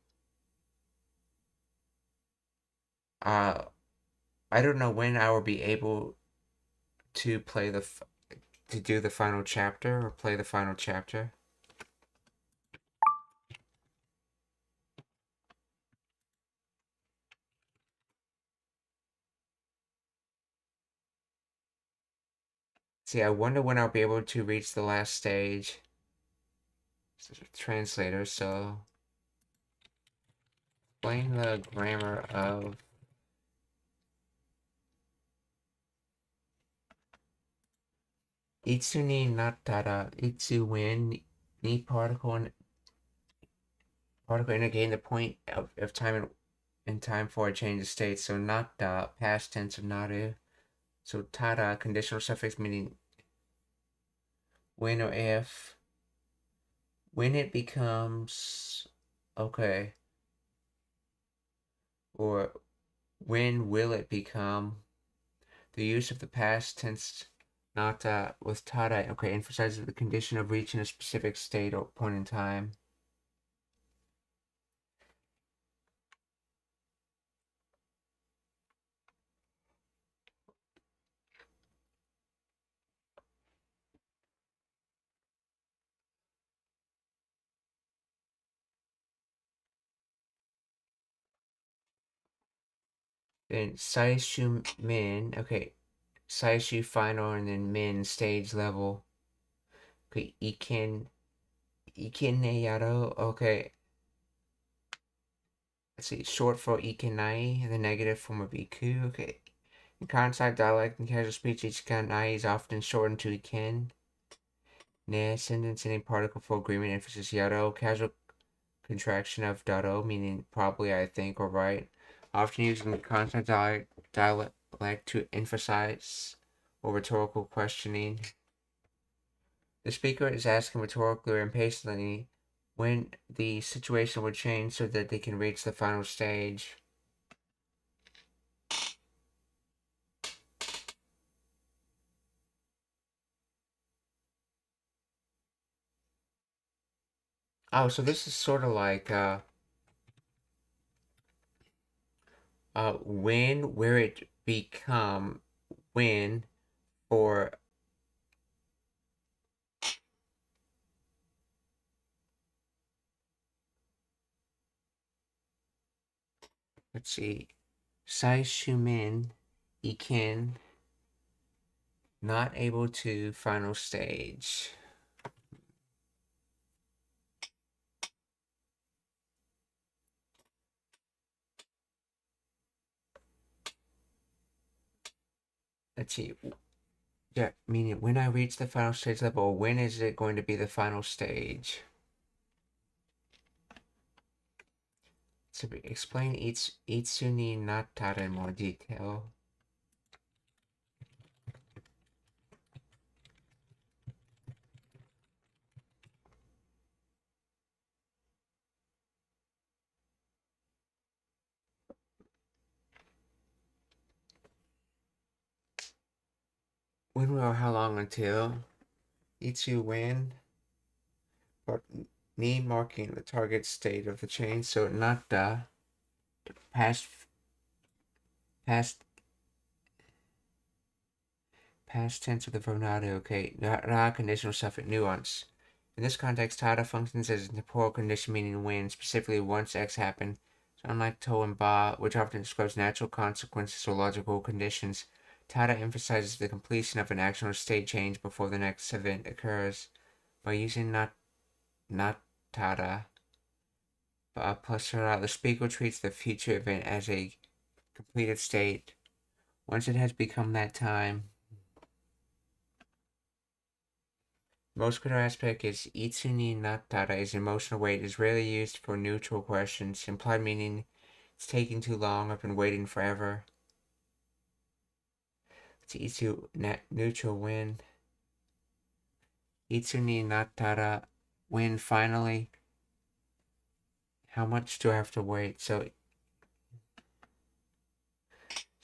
I don't know when I will be able to to do the final chapter or play the final chapter. See, I wonder when I'll be able to reach the last stage. Translator, so explain the grammar of itsu ni nattara. Itsu when ni particle indicating the point of time and time for a change of state. So natta, past tense of naru. So tara, conditional suffix meaning when or if. When it becomes okay. Or when will it become? The use of the past tense nata with tara, okay, emphasizes the condition of reaching a specific state or point in time. Then Saishu Min, okay, Saishu final and then Min stage level. Okay, Iken ne yaro, okay. Let's see, short for Ikenai, the negative form of Iku, okay. In Kansai dialect and casual speech, Ikenai is often shortened to Iken. Ne, sentence in a particle for agreement, emphasis yaro, casual contraction of daro, meaning probably, I think, or right. Often used in the Kansai dialect to emphasize or rhetorical questioning. The speaker is asking rhetorically or impatiently when the situation would change so that they can reach the final stage. Oh, so this is sort of like when, where it become, when, or let's see, Saishumin, Iken, not able to final stage. Let's see. Yeah, meaning when I reach the final stage level, when is it going to be the final stage? So explain Itsu ni nattara in more detail. When or how long until? Itsu when? But ni marking the target state of the chain, so natta, past tense of the verb nada, okay. Ra conditional suffix nuance. In this context, tada functions as a temporal condition meaning when, specifically once X happened. So unlike to and ba, which often describes natural consequences or logical conditions, tada emphasizes the completion of an action or state change before the next event occurs. By using not nattara. Plus the speaker treats the future event as a completed state. Once it has become that time. Most critical aspect is itsu ni nattara is emotional weight is rarely used for neutral questions. Implied meaning it's taking too long, I've been waiting forever. It's itsu neutral when. Itsu ni nattara when finally. How much do I have to wait? So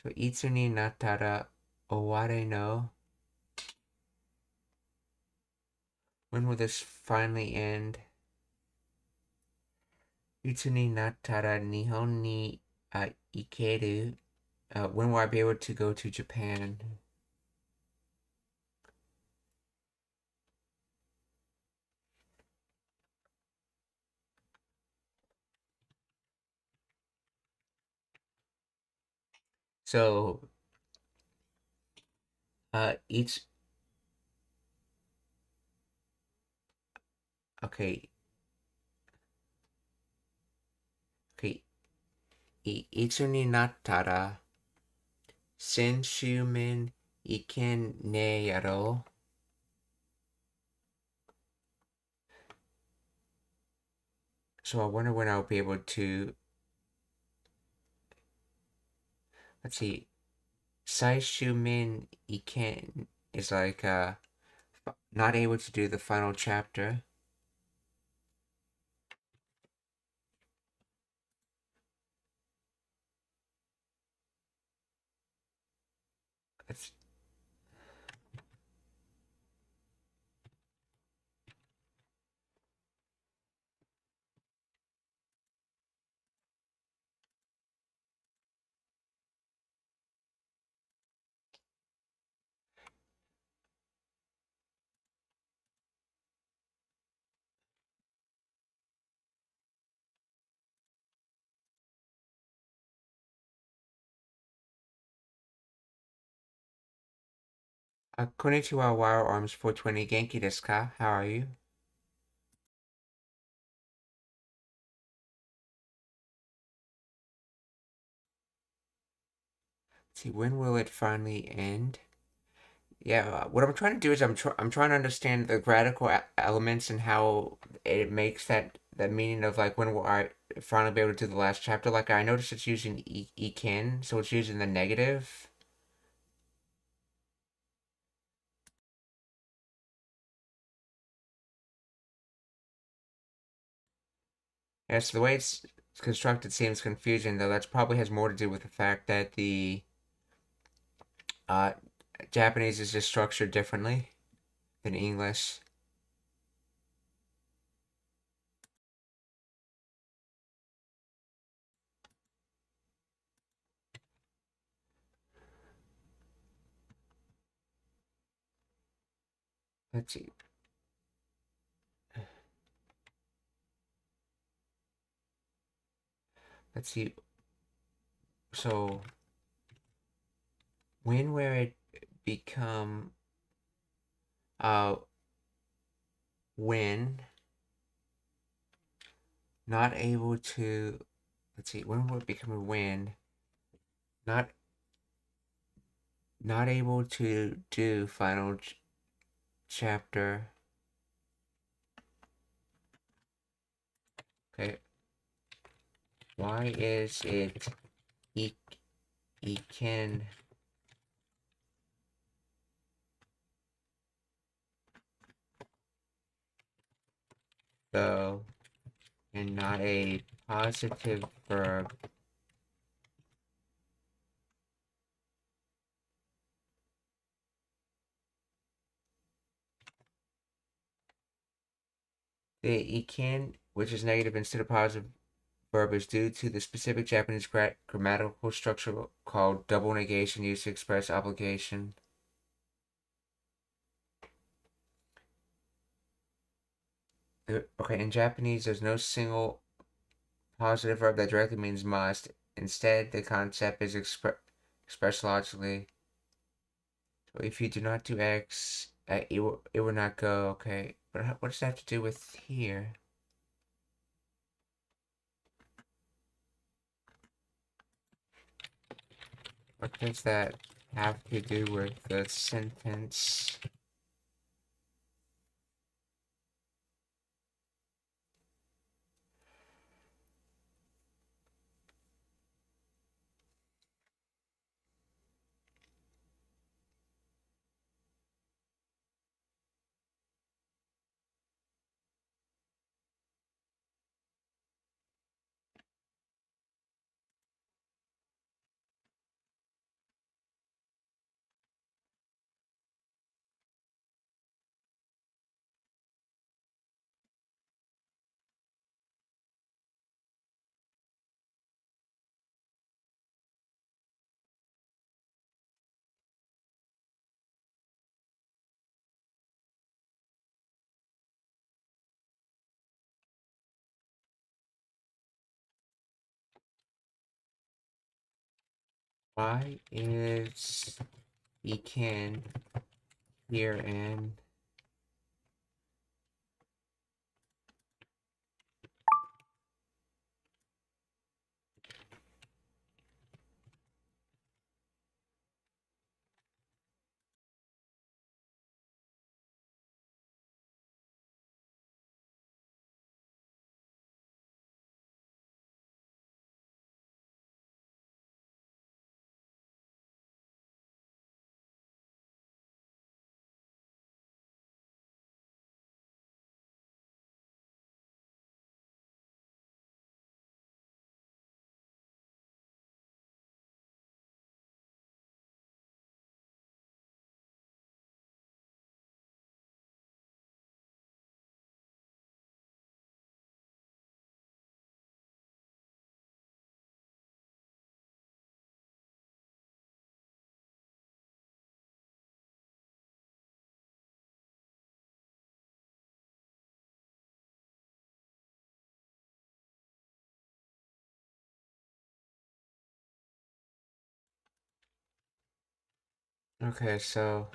itsu ni nattara oware no. When will this finally end? Itsu ni nattara Nihon ni ikeru. When will I be able to go to Japan? So, each. Okay. Itsu ni nattara senshu men iken ne yaro. So I wonder when I'll be able to. Let's see. Saishu men iken is like not able to do the final chapter. Let's Konnichiwa, Wire Arms 420. Genki desu ka? How are you? Let's see, when will it finally end? Yeah, what I'm trying to do is I'm trying to understand the grammatical elements and how it makes that meaning of like when will I finally be able to do the last chapter. Like I noticed it's using iken, so it's using the negative. Yes, the way it's constructed seems confusing, though. That probably has more to do with the fact that the uh, Japanese is just structured differently than English. Let's see. Let's see. So when will it become when not able to, let's see, when will it become a win? Not able to do final chapter. Okay. Why is it can though and not a positive verb? The iken, which is negative instead of positive verb, is due to the specific Japanese grammatical structure called double negation used to express obligation. Okay, in Japanese, there's no single positive verb that directly means must. Instead, the concept is expressed logically. So if you do not do X, it will not go. Okay, but what does that have to do with here? What does that have to do with the sentence? Why is he can here and okay, so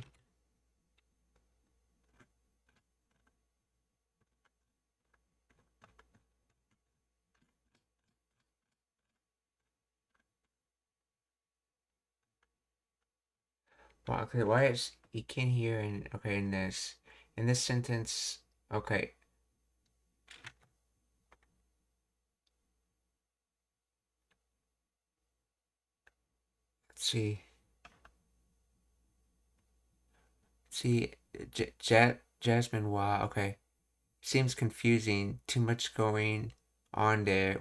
well, okay, why is he can hear and okay in this sentence, okay. Let's see. See, Jasmine Wa, okay. Seems confusing. Too much going on there.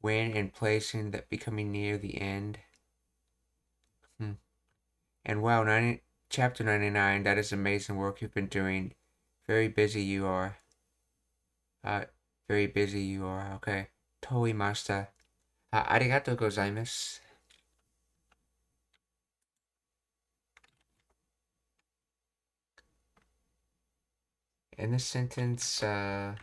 When and placing that becoming near the end. And wow, chapter 99, that is amazing work you've been doing. Very busy you are. Uh, very busy you are. Okay. Toimashita. Arigatou gozaimasu. In this sentence, blah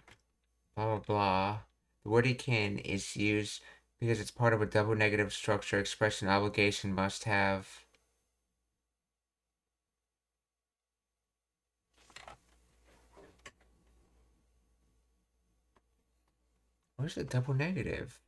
blah blah. The word he can is used because it's part of a double negative structure expression obligation must have. Where's the double negative?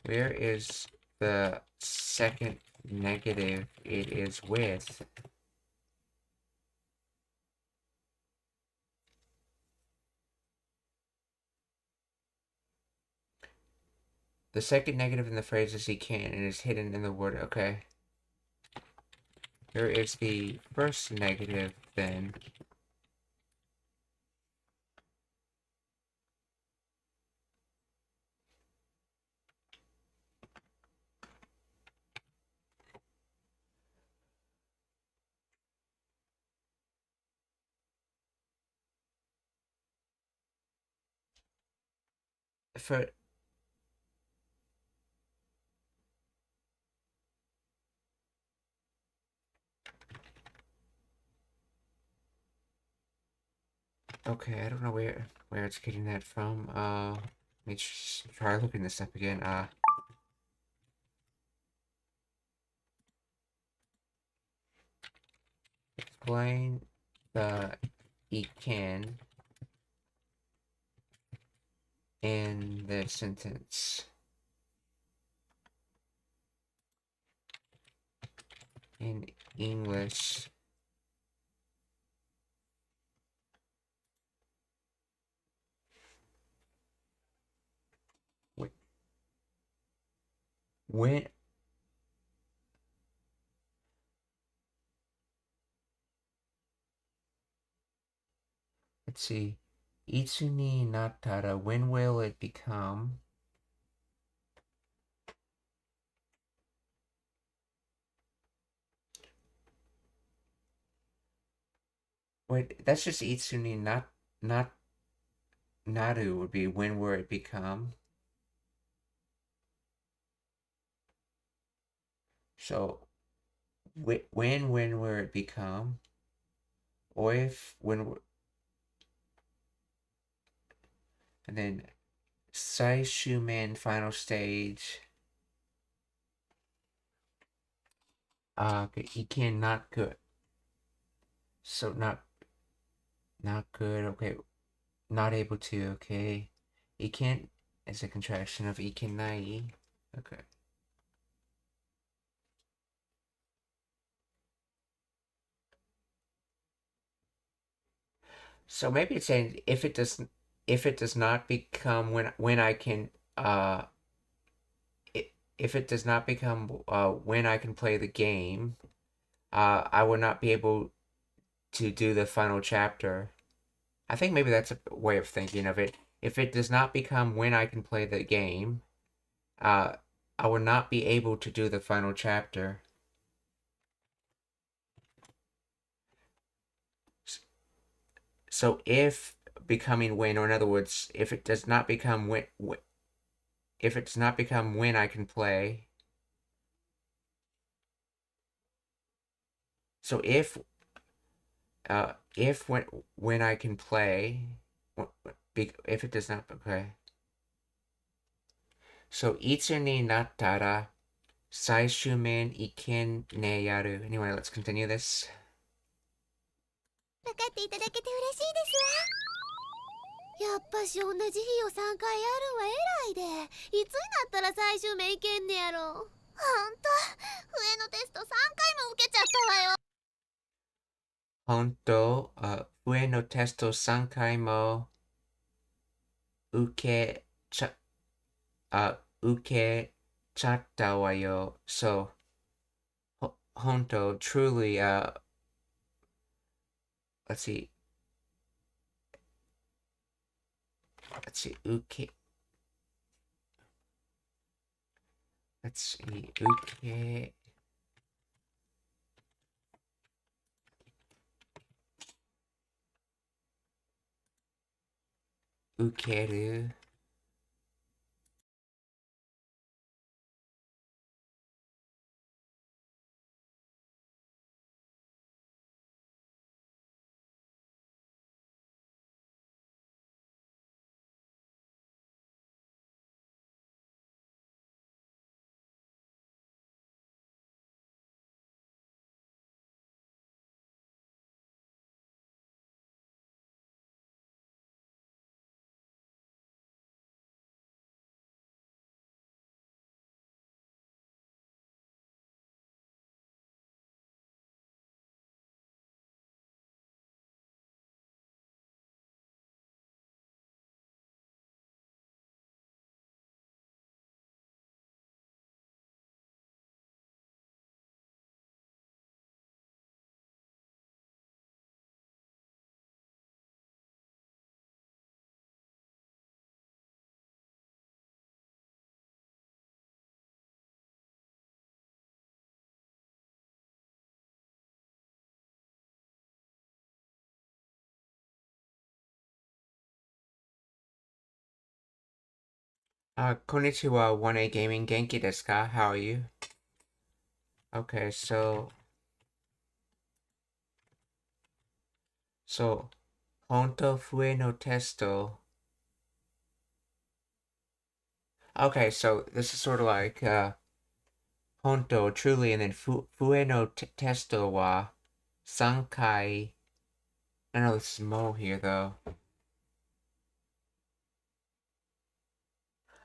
Where is the second negative it is with? The second negative in the phrase is he can and is hidden in the word. Okay. Here is the first negative then. For okay, I don't know where it's getting that from. Let me try looking this up again. explain the iken in the sentence in English. Wait. When let's see. Itsu ni nattara, when will it become? Wait, that's just itsu ni not naru would be when will it become. So when will it become? Or if when and then Saishumen final stage. Okay, iken not good. So not good. Okay, not able to. Okay, iken is a contraction of ikenai. Okay. So maybe it's saying if it does not become when I can if it does not become when I can play the game, I will not be able to do the final chapter. I think maybe that's a way of thinking of it. If it does not become when I can play the game, I will not be able to do the final chapter. So if becoming when, or in other words, if it does not become when I can play. So if when I can play, if it does not, okay. So itsu ni nattara saishumen iken ne yaru. Anyway, let's continue this. 分かっていただけて嬉しいですわ。やっぱし同じ日を3回やるんは偉いで、いつになったら最終面いけんねやろ。ほんと上のテスト3回も受けちゃったわよ。本当、上のテスト3回も受けちゃったわよ。So, 本当 truly, let's see, 受け let's see, 受けるこんにちは、1A Gaming 元気ですか? How are you? Okay, so, 本当上のテスト Okay, so this is sort of like, 本当 truly, and then 上のテストは Sankai. I know this is Mo here though.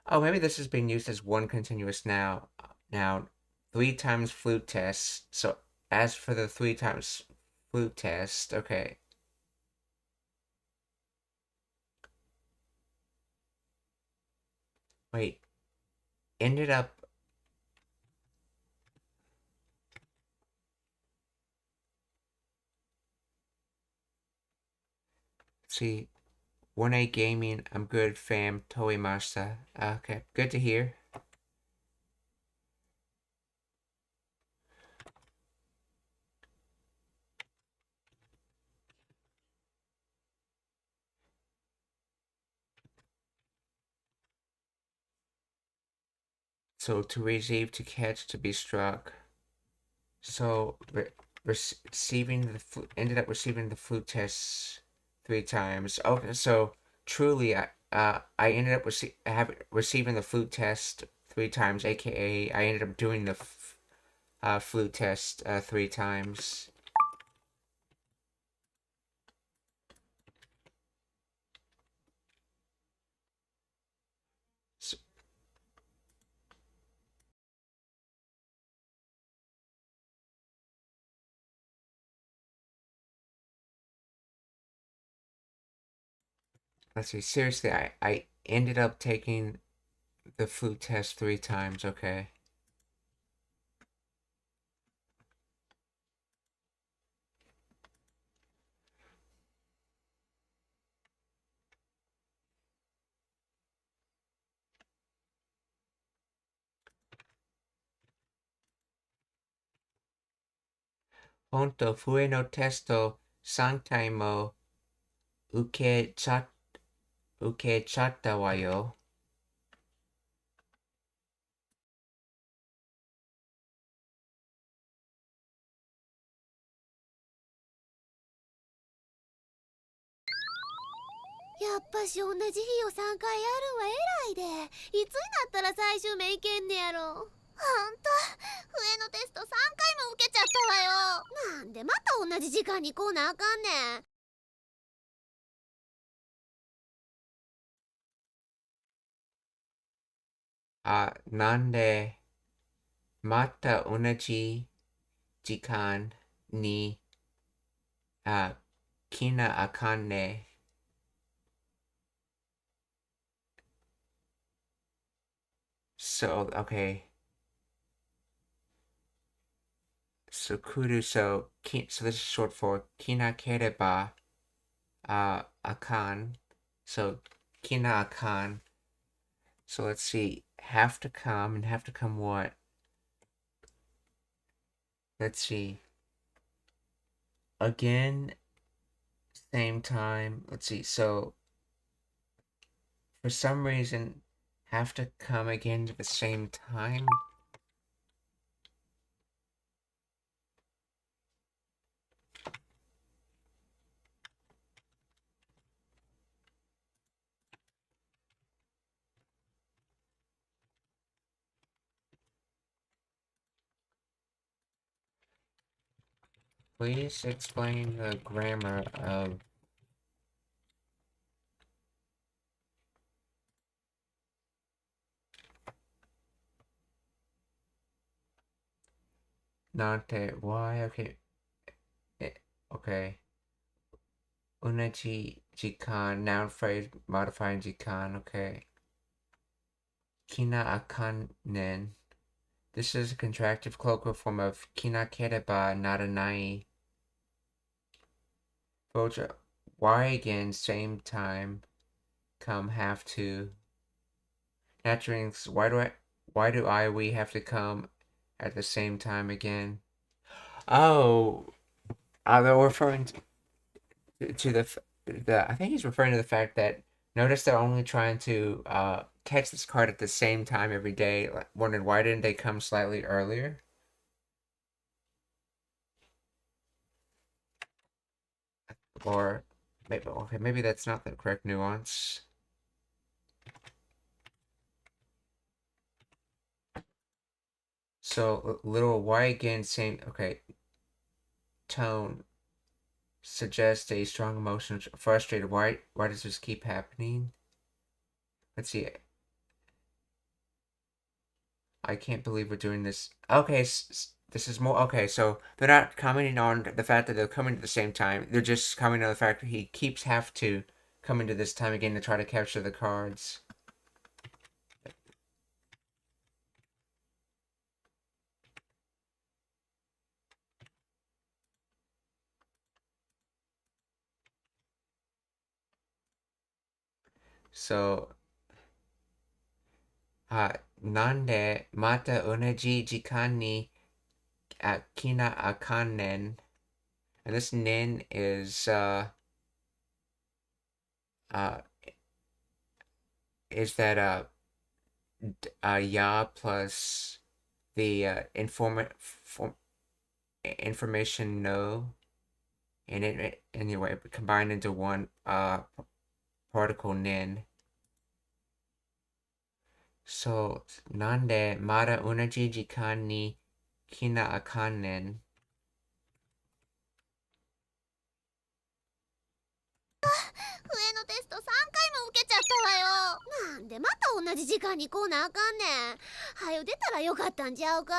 Oh, maybe this is being used as one continuous now. Now, 3 times flute test. So as for the 3 times flute test, okay. Wait. Ended up. See, 1A Gaming, I'm good, fam, Toimasa. Okay, good to hear. So to receive, to catch, to be struck. So ended up receiving the flute test 3 times. Okay, so truly, I ended up receiving the flute test 3 times, aka I ended up doing the flute test 3 times. So, let's see. Seriously, I ended up taking the flute test 3 times. Okay. Honto fue no testo 3 回も受けちゃったわよ。やっぱし同じ日を3回やるんは偉いで。いつになったら最終目いけんねやろ。ほんと上のテスト3回も受けちゃったわよ。なんでまた同じ時間に来なあかんねん。なんでまた同じ時間に来なあかんね。So, okay. So, kuru, so this is short for kinakereba akan. So, kina akan. So, let's see. Have to come, and have to come what? Let's see. Again, same time. Let's see. So, for some reason, have to come again at the same time. Please explain the grammar of Nante. Why? Okay. Okay. Unachi jikan. Noun phrase modifying jikan. Okay. Kina akanen. This is a contractive colloquial form of kina kereba naranai. Boja. Why again? Same time. Come have to. Naturings. We have to come at the same time again? Oh, they're referring to the. I think he's referring to the fact that notice they're only trying to catch this card at the same time every day. Like, wondered why didn't they come slightly earlier? Or maybe that's not the correct nuance. So little y again, same. Okay, tone. suggest a strong emotion. Frustrated. Why does this keep happening? Let's see. I can't believe we're doing this. Okay, this is more. Okay, so they're not commenting on the fact that they're coming at the same time. They're just commenting on the fact that he keeps have to come into this time again to try to capture the cards. So, なんでまた同じ時間に来なあかんねん? And this nen uh, is that ya plus the information no, and it anyway combined into one particle nen. So なんでまだ同じ時間に来なあかんねん? 上のテスト3回も受けちゃったわよ。なんでまた同じ時間に来なあかんねん。はよ出たらよかったんちゃうか。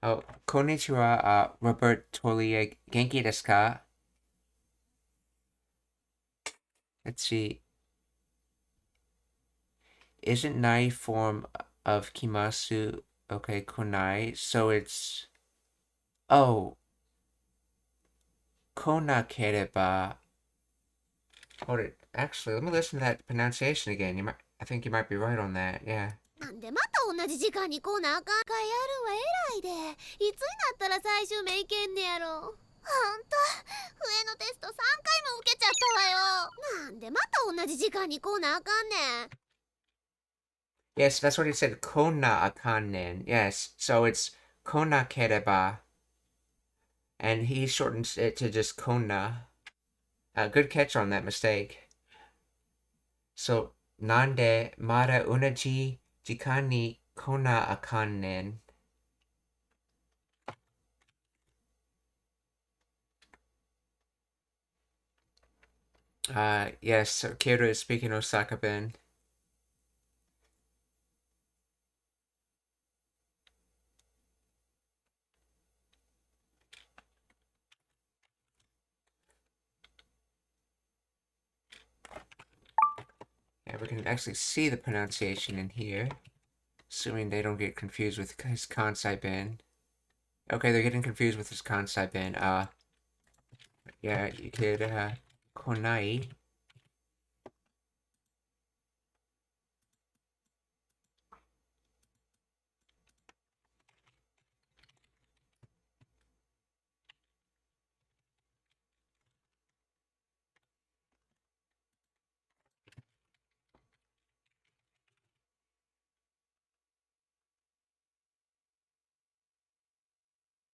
Oh, konnichiwa, Robert Tolie, genki desu ka? Let's see. Isn't nai form of kimasu? Okay, konai. So it's... Oh. Konakereba. Hold it. Actually, let me listen to that pronunciation again. I think you might be right on that. Yeah. なんでまた同じ時間に来なあかんかやるわ偉いで。いつになったら最終名いけんねやろ。ほんと上のテスト3回も受けちゃったわよ。なんでまた同じ時間に来なあかんねん。 Yes, that's what he said. Kona akanen. Yes, so it's kona kereba. And he shortens it to just kona. Good catch on that mistake. So, nande mara unaji jikan ni kona akanen. Yes, so Kyoto is speaking Osaka-ben. Yeah, we can actually see the pronunciation in here. Assuming they don't get confused with his Kansai Ben. Okay, they're getting confused with his Kansai Ben. Yeah, you could, Konai.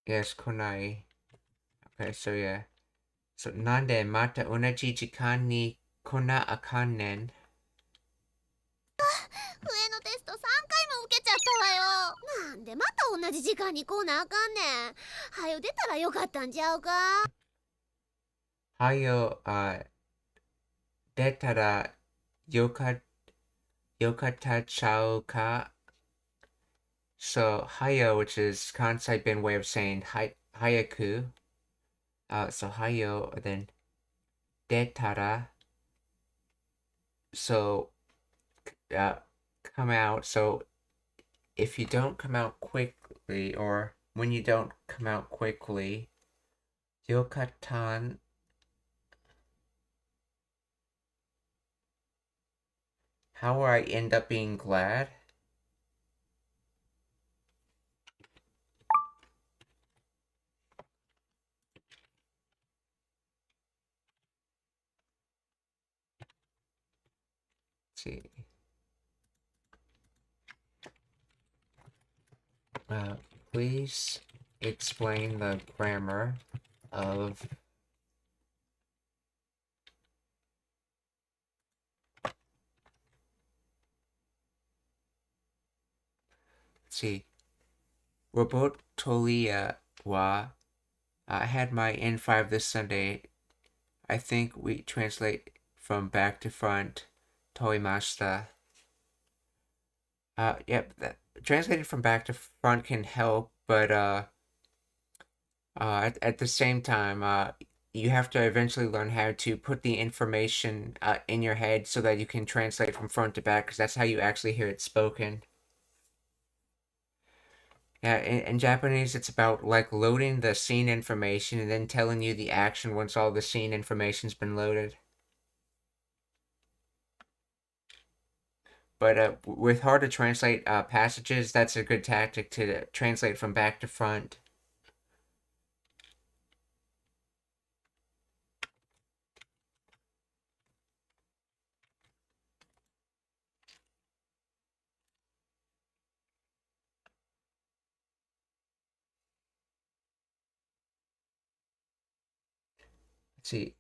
Yes, Konai. Okay, so yeah. So, nande mata onaji jikan ni kona akanen. 上のテスト3回も受けちゃったわよ。なんでまた同じ時間に来なあかんねん。はよ出たらよかったんちゃうか。Hayo, detara yokata chao ka. So, hayo, which is Kansai Ben way of saying hayaku. So hayo, then detara. So, come out. So, if you don't come out quickly, or when you don't come out quickly, yokatan. How will I end up being glad? Let's see. Please explain the grammar of let's see. Robotolia wa. I had my N5 this Sunday. I think we translate from back to front. Toimashita. Yep. Translating from back to front can help, but at the same time, you have to eventually learn how to put the information in your head so that you can translate from front to back, because that's how you actually hear it spoken. Yeah, in Japanese, it's about like loading the scene information and then telling you the action once all the scene information's been loaded. But with hard to translate passages, that's a good tactic to translate from back to front. Let's see.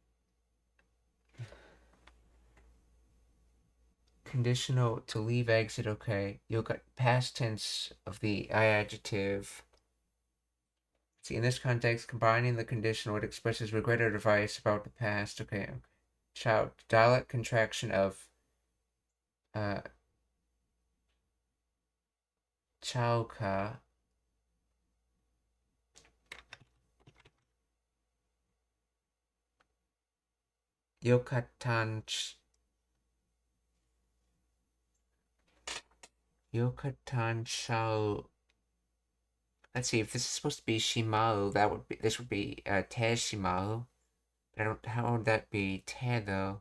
Conditional to leave exit, okay. You'll get past tense of the I adjective. See, in this context, combining the conditional, it expresses regret or advice about the past. Okay. Child, dialect contraction of uh, chauka. Yokatan Shao. Let's see, if this is supposed to be Shimao, this would be Te Shimao. But I don't, how would that be Te though?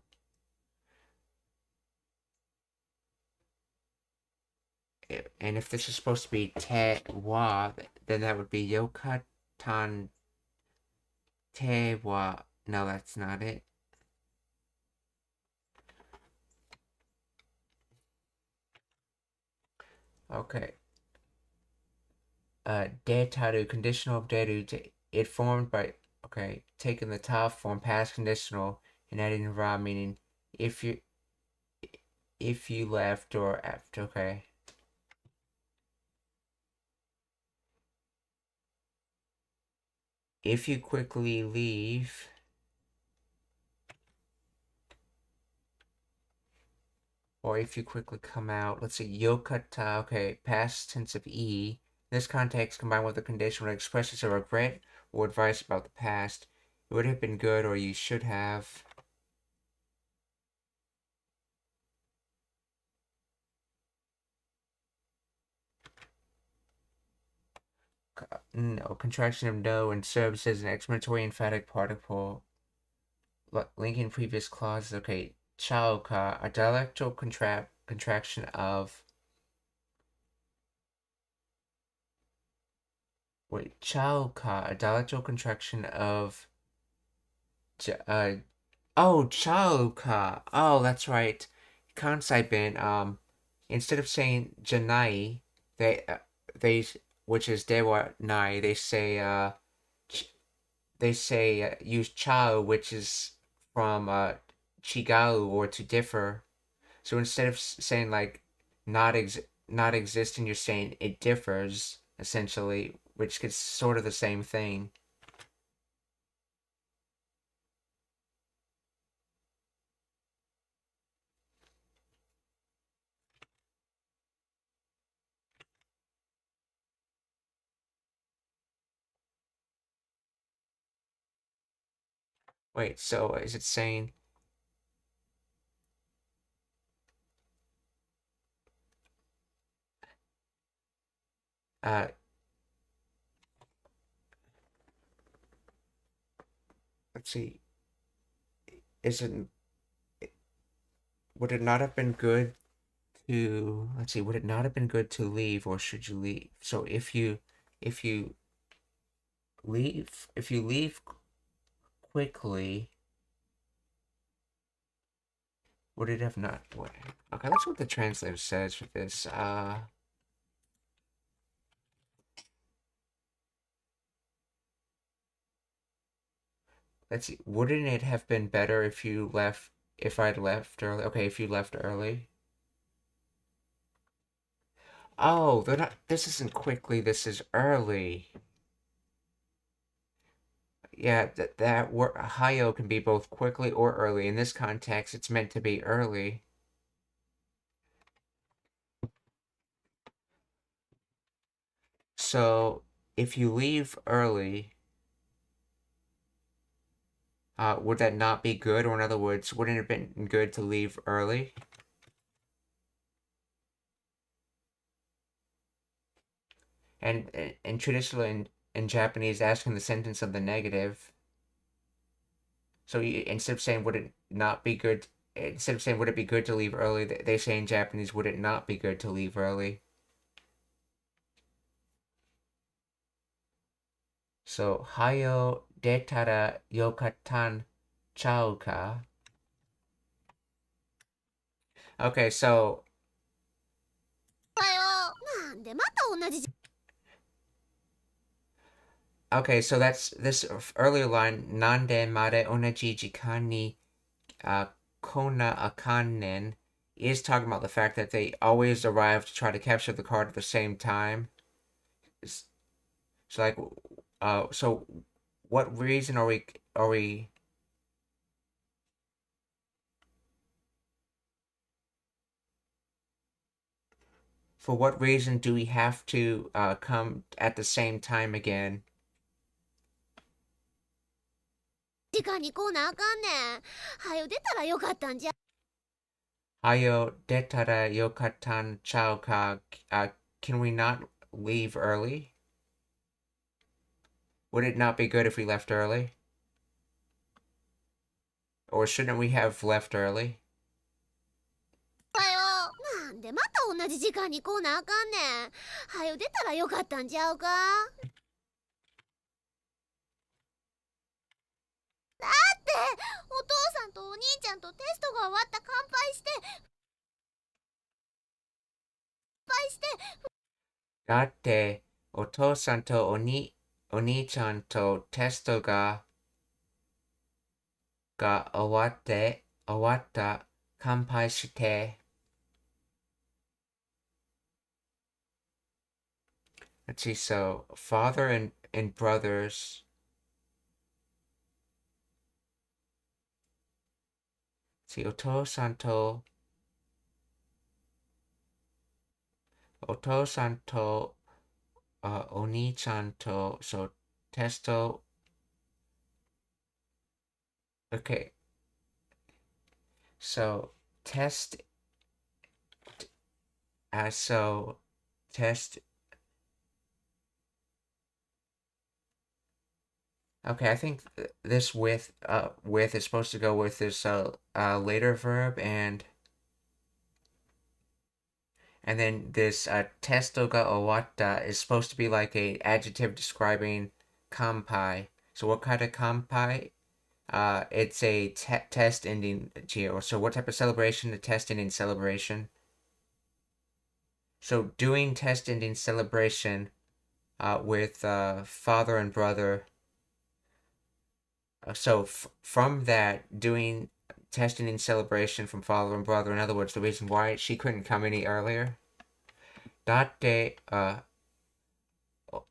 And if this is supposed to be Te Wa, then that would be Yokatan Te Wa. No, that's not it. Okay. Detaru, conditional of deru, it formed by, okay, taking the top form, past conditional, and adding ra, meaning if you left or after, okay. If you quickly leave, or if you quickly come out, let's see, yokata, okay, past tense of e. In this context, combined with the conditional, expresses a regret or advice about the past. It would have been good, or you should have. No, contraction of no and serves as an explanatory emphatic particle. Linking previous clauses. Okay, chaoka, a dialectal contraction of. Wait, chaoka, a dialectal contraction of. Oh, chaoka. Oh, that's right. Kansai bin. Instead of saying janai, they, which is dewa nai, they say use chao, which is from chigao or to differ. So instead of saying like not existing, you're saying it differs essentially, which gets sort of the same thing. Wait, so is it saying uh let's see, is it would it not have been good to, let's see, would it not have been good to leave, or should you leave? So if you leave quickly, would it have not? What? Okay, that's what the translator says for this. Let's see. Wouldn't it have been better if you left? If I'd left early? Okay, if you left early. Oh, they're not. This isn't quickly. This is early. Yeah, that word hayo can be both quickly or early. In this context, it's meant to be early. So if you leave early, would that not be good? Or in other words, wouldn't it have been good to leave early? And traditionally in Japanese, asking the sentence of the negative. So instead of saying would it not be good, instead of saying would it be good to leave early, they say in Japanese would it not be good to leave early. So hayo detara yokatan chau ka. Okay, so だよ。なんでまた同じ okay, so that's this earlier line. Nande mare onaji jikan ni kona akanen is talking about the fact that they always arrive to try to capture the card at the same time. So like, so what reason are we for what reason do we have to come at the same time again? 時間に来なあかんねん。はよ出たらよかったんじゃ。Hayo detara yokatan chao ka. Can we not leave early? Would it not be good if we left early? Or shouldn't we have left early? だよ。なんでまた同じ時間に来なあかんねん。はよ出たらよかったんちゃうか。だってお父さんとお兄ちゃんとテストが終わった乾杯してだってお父さんとお兄ちゃんとテストが終わった乾杯して Let's see, so father and brothers. Let's see, お父さんとお兄ちゃんと so テスト okay, so test so test okay, I think this with is supposed to go with this later verb and then this testo ga owatta is supposed to be like a adjective describing kampai. So what kind of kampai? It's a test ending here. So what type of celebration? A test ending celebration. So doing test ending celebration with father and brother. So from that, doing test ending celebration from father and brother. In other words, the reason why she couldn't come any earlier. だって、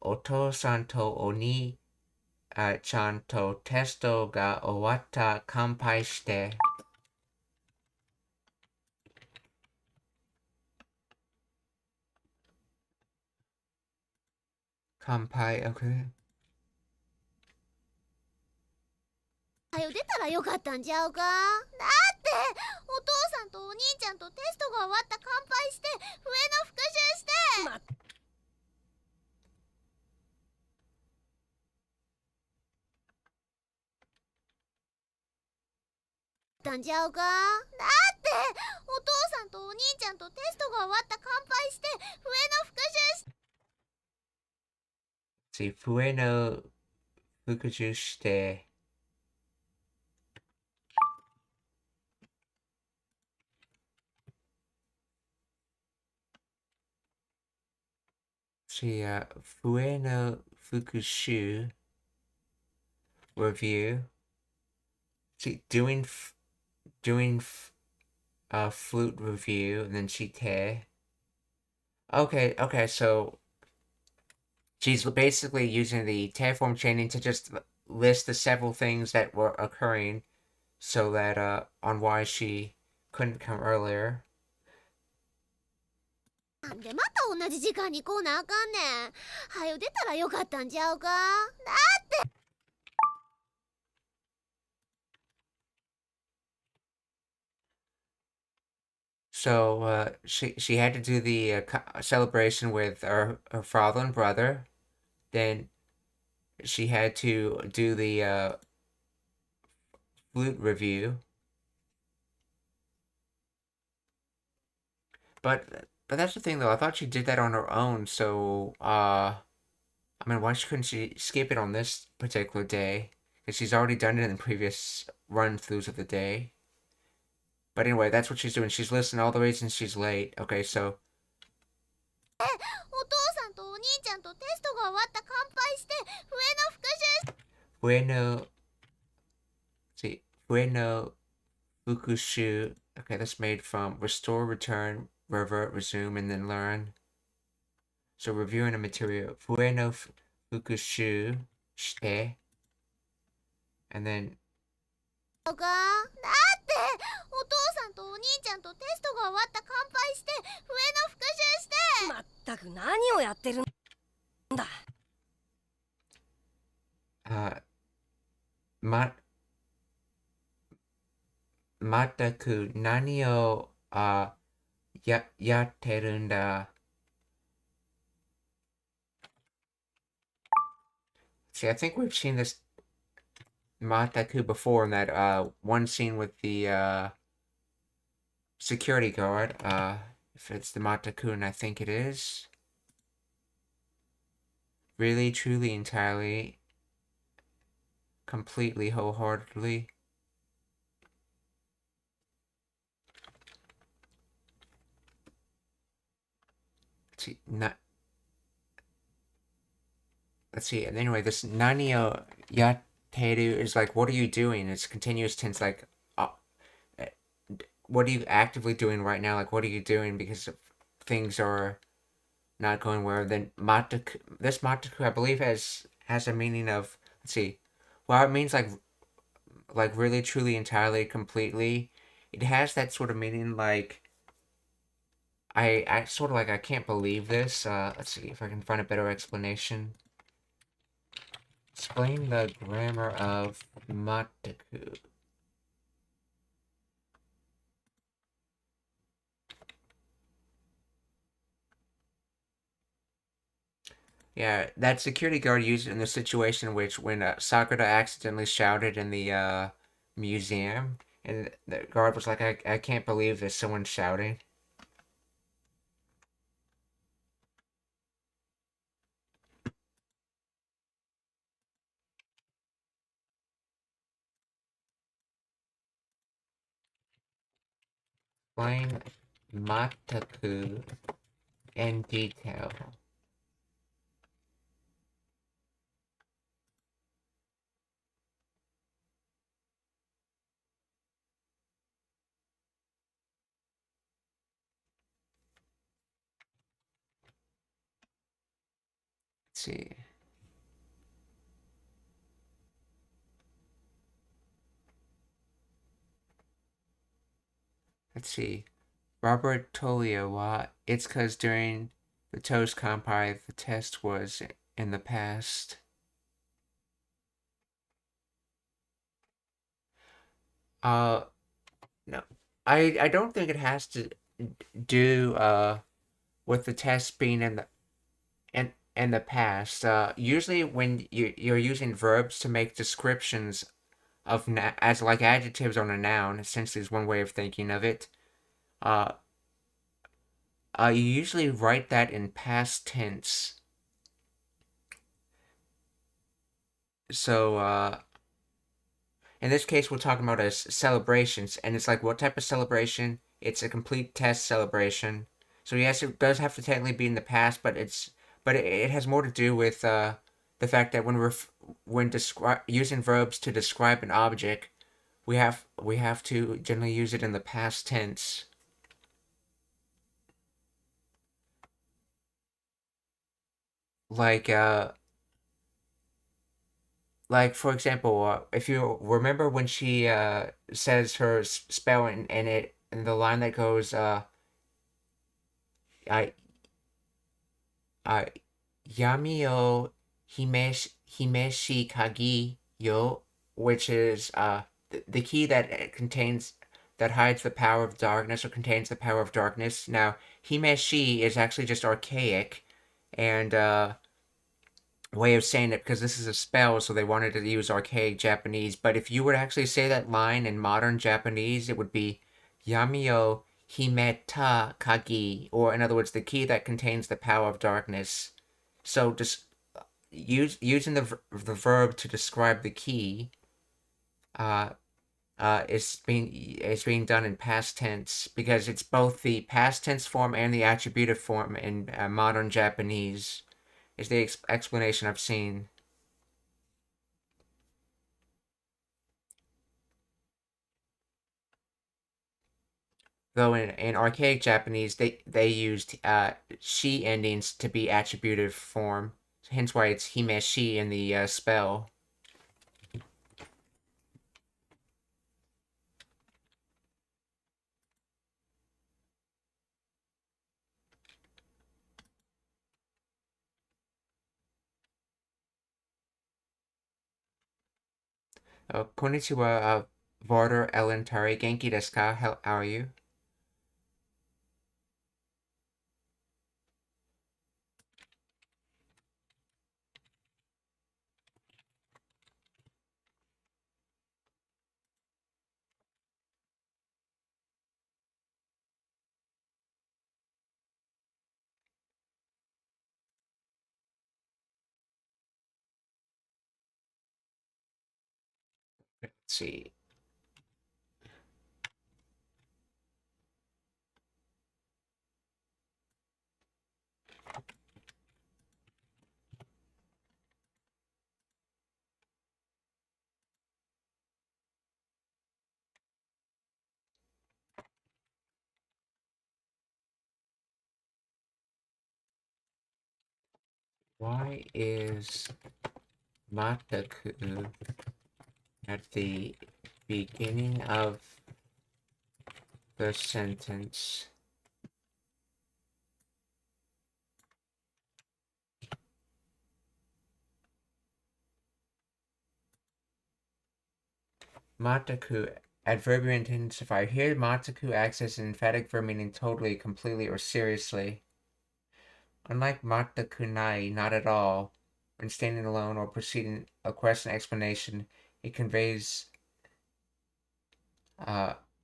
お父さんとお兄ちゃんとテストが終わった乾杯して。乾杯、OK。はよ出たらよかったんちゃうか。だってお父さんとお兄ちゃんとテストが終わった乾杯して笛の復習してたんちゃうか。だってお父さんとお兄ちゃんとテストが終わった乾杯して笛の復習して。See, 笛の復習して。See, 笛の復習 review. See, doing flute review, and then して Okay, so she's basically using the Terraform chaining to just list the several things that were occurring so that on why she couldn't come earlier. なんでまた同じ時間に来うなあかんねん。はよ出たらよかったんちゃうか。 So she had to do the celebration with her father and brother. Then she had to do the flute review. But that's the thing though. I thought she did that on her own. So I mean, why couldn't she skip it on this particular day? Because she's already done it in the previous run-throughs of the day. But anyway, that's what she's doing. She's listing all the reasons she's late. Okay, so お父さんとお兄ちゃんとテストが終わった乾杯して上の復習 bueno, see, bueno, fukushu. Okay, that's made from restore, return, revert, resume, and then learn. So reviewing a material, bueno fukushu shite, and then か。だってお父さんとお兄ちゃんとテストが終わった乾杯して上の復習して。まったく何をやってるんだ。ま、全く何をやってるんだ。See, I think we've seen this Mataku before in that one scene with the security guard. If it's the Mataku, and I think it is. Really, truly, entirely, completely, wholeheartedly. Let's see. And anyway, this Nani o Yateru is like, what are you doing? It's continuous tense, like, what are you actively doing right now? Like, what are you doing? Because things are not going well. Then Mataku, this Mataku, I believe, has a meaning of, let's see. Well, it means like really, truly, entirely, completely. It has that sort of meaning like, I sort of like, I can't believe this. Let's see if I can find a better explanation. Explain the grammar of Mataku. Yeah, that security guard used it in the situation in which when Sakura accidentally shouted in the museum, and the guard was like, I can't believe there's someone shouting. Explain Mataku in detail. Let's see. Let's see. Robert Tolio, it's because during the Toast Compile, the test was in the past. No. I don't think it has to do with the test being in the past. Usually when you're using verbs to make descriptions of as like adjectives on a noun, essentially is one way of thinking of it. Uh, you usually write that in past tense. So in this case, we're talking about as celebrations, and it's like what type of celebration? It's a complete test celebration. So yes, it does have to technically be in the past, but it has more to do with the fact that when using verbs to describe an object, we have to generally use it in the past tense. like for example, if you remember when she says her spell and the line that goes I yami o himeshi kagi yo, which is the key that contains that hides the power of darkness or contains the power of darkness. Now, himeshi is actually just archaic and way of saying it because this is a spell, so they wanted to use archaic Japanese. But if you were to actually say that line in modern Japanese, it would be Yamio Himeta Kagi, or in other words, the key that contains the power of darkness. So just using the verb to describe the key uh, is being done in past tense because it's both the past tense form and the attributive form in modern Japanese. Is the explanation I've seen. Though in archaic Japanese, they used she endings to be attributive form. Hence why it's himeshi in the spell. Konnichiwa, Varder Elentari. Genki desu ka? How are you? Let's see. Why is Mataku at the beginning of the sentence? Mataku, adverbial intensifier. Here, Mataku acts as an emphatic verb meaning totally, completely, or seriously. Unlike Matakunai, not at all, when standing alone or preceding a question explanation, it conveys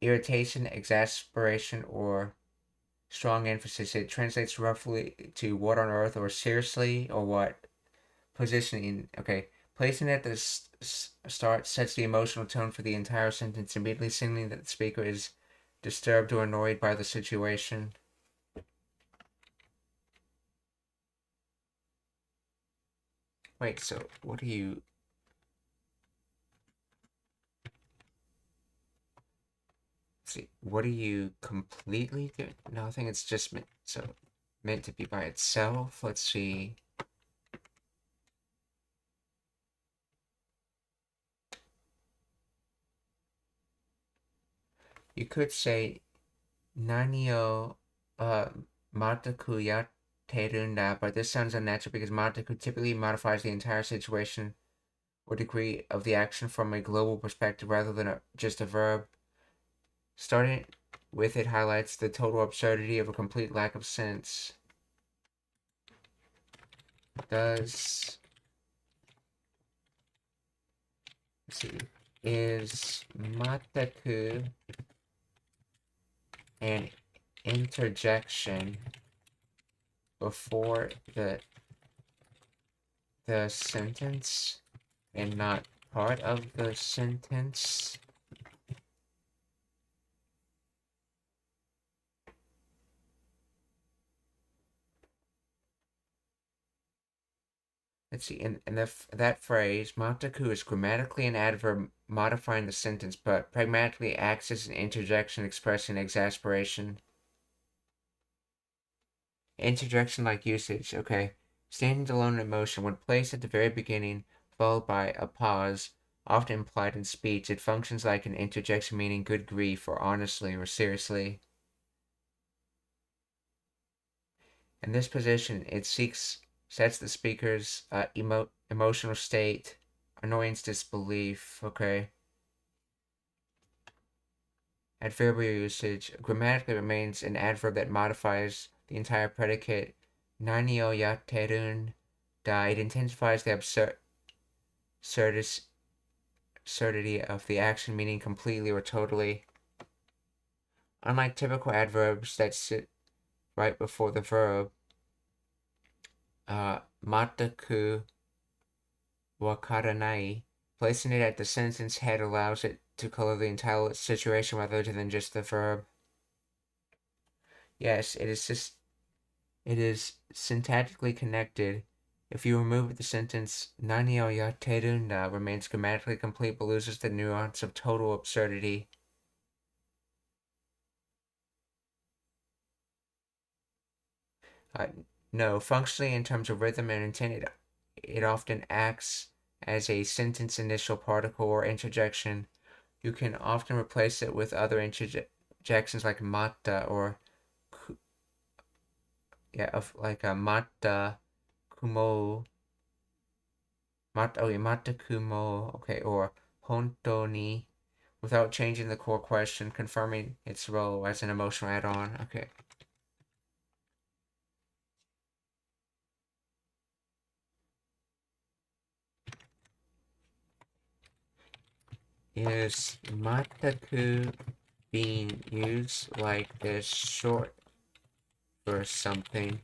irritation, exasperation, or strong emphasis. It translates roughly to what on earth or seriously or what. Positioning, okay. Placing it at the start sets the emotional tone for the entire sentence, immediately signaling that the speaker is disturbed or annoyed by the situation. Wait, so what do you... see, what do you completely do? No, I think it's just meant to be by itself. Let's see. You could say Nani o Mataku yateru nda, but this sounds unnatural because Mataku typically modifies the entire situation or degree of the action from a global perspective rather than just a verb. Starting with it highlights the total absurdity of a complete lack of sense. Let's see, is Mataku an interjection before the sentence and not part of the sentence? Let's see, in that phrase, Mataku is grammatically an adverb modifying the sentence, but pragmatically acts as an interjection expressing exasperation. Interjection-like usage, okay. Standing alone in motion, when placed at the very beginning, followed by a pause, often implied in speech, it functions like an interjection meaning good grief or honestly or seriously. In this position, it sets the speaker's emotional state, annoyance, disbelief, okay? Adverbial usage grammatically remains an adverb that modifies the entire predicate. Nani o yatterun da. It intensifies the absurdity of the action, meaning completely or totally. Unlike typical adverbs that sit right before the verb, mataku wakaranai, placing it at the sentence head allows it to color the entire situation rather than just the verb. Yes, it is syntactically connected. If you remove the sentence, Nani o yatterun da remains grammatically complete but loses the nuance of total absurdity. No, functionally in terms of rhythm and intent, it often acts as a sentence initial particle or interjection. You can often replace it with other interjections like mata or mata kumo, mata kumo, okay, or honto ni, without changing the core question, confirming its role as an emotional add-on. Okay. Is mataku being used like this short for something?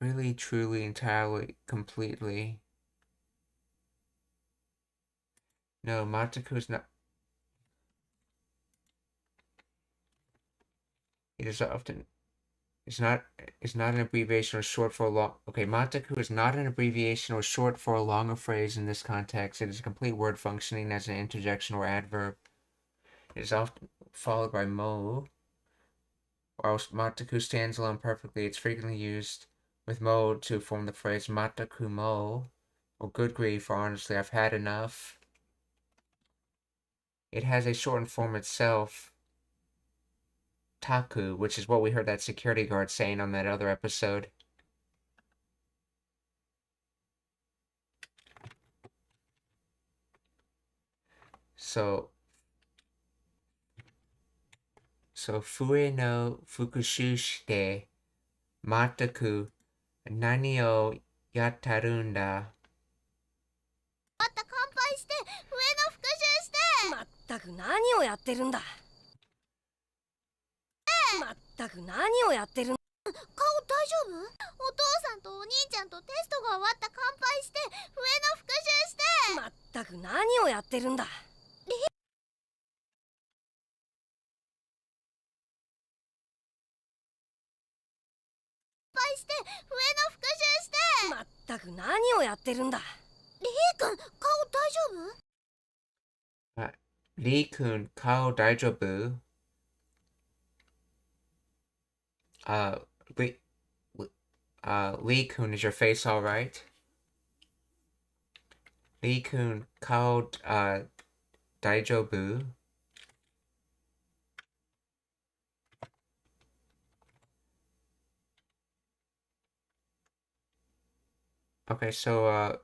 Really, truly, entirely, completely? No, mataku is not. It is often. It's not an abbreviation or short for a long. Okay, mataku is not an abbreviation or short for a longer phrase in this context. It is a complete word functioning as an interjection or adverb. It is often followed by mo. Whilst mataku stands alone perfectly, it's frequently used with mo to form the phrase mataku mo, or good grief, or honestly, I've had enough. It has a shortened form itself, taku, which is what we heard that security guard saying on that other episode. So fue no fukushu shite mataku nani o yattaruんだ。また乾杯して笛の復習して。まったく何をやってるんだ。まったく何をやってるんだ。顔大丈夫？お父さんとお兄ちゃんとテストが終わった乾杯して笛の復習して。まったく何をやってるんだ。乾杯して笛の復習して。まったく何をやってるんだ。リー君、顔大丈夫？リー君、顔大丈夫Lee Kun, is your face all right? Lee Kun, kao daijoubu? Okay, so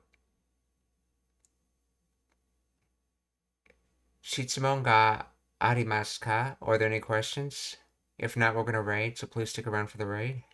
shitsumon ga arimasu ka? Are there any questions? If not, we're gonna raid, so please stick around for the raid.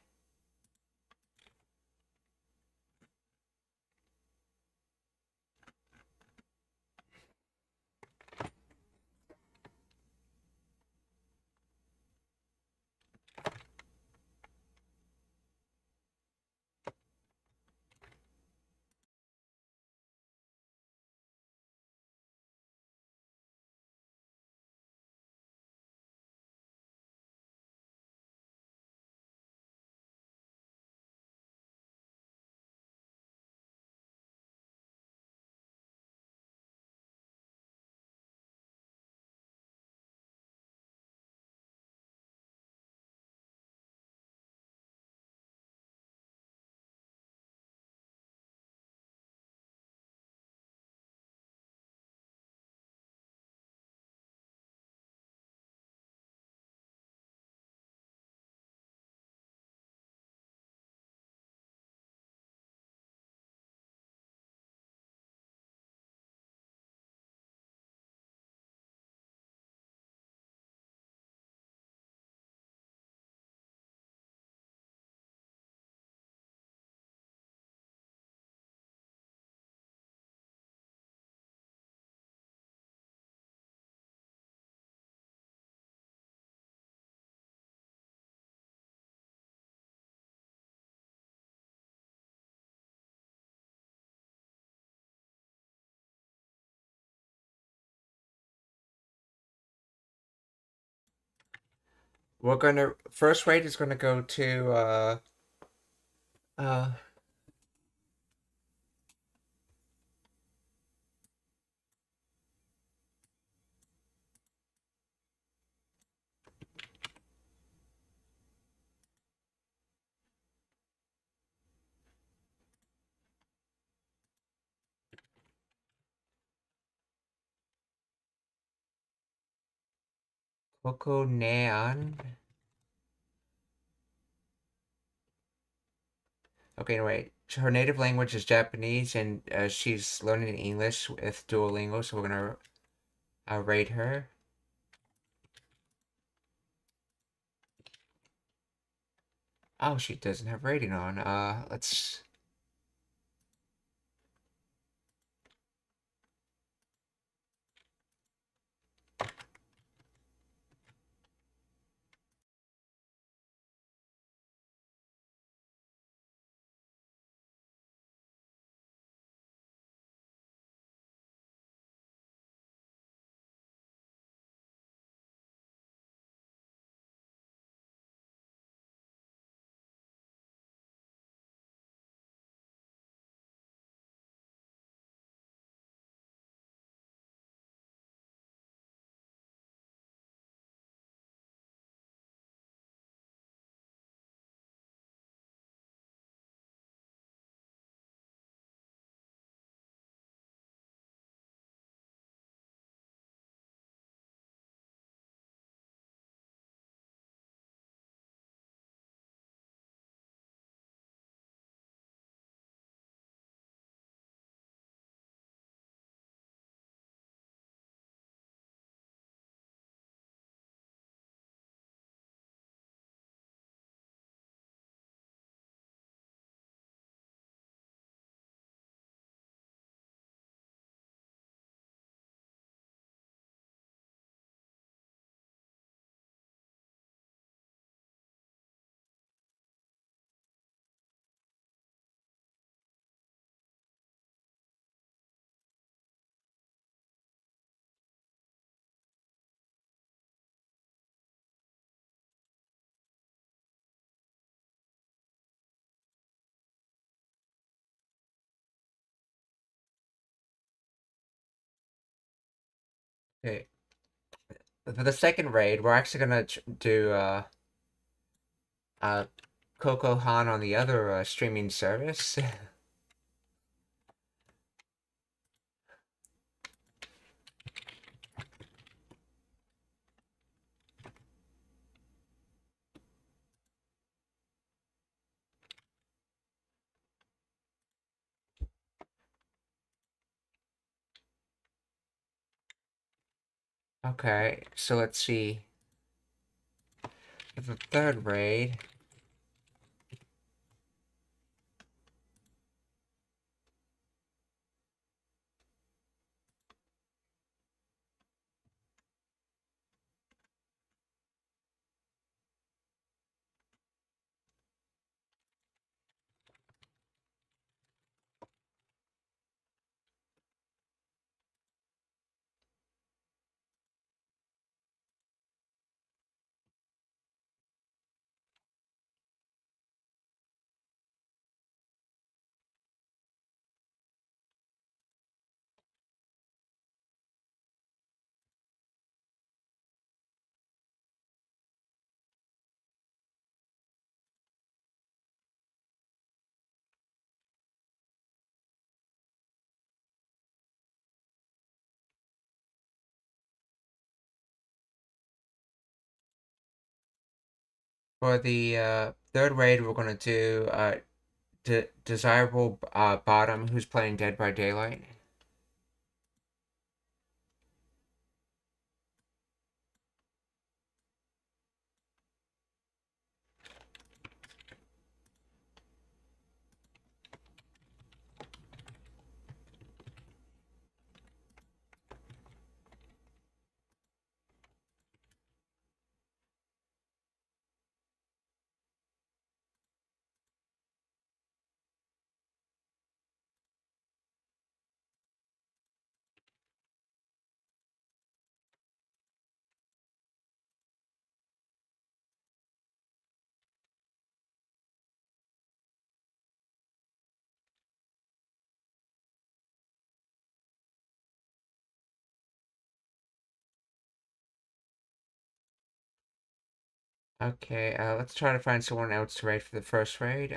we're gonna first rate is gonna go to uh Coco Neon. Okay, wait. Her native language is Japanese, and she's learning English with Duolingo. So we're gonna rate her. Oh, she doesn't have rating on. Let's. Okay. For the second raid, we're actually gonna do uh Coco Han on the other streaming service. Okay, so let's see. For the third raid. For the third raid, we're gonna do Desirable Bottom, who's playing Dead by Daylight. Okay, let's try to find someone else to raid for the first raid.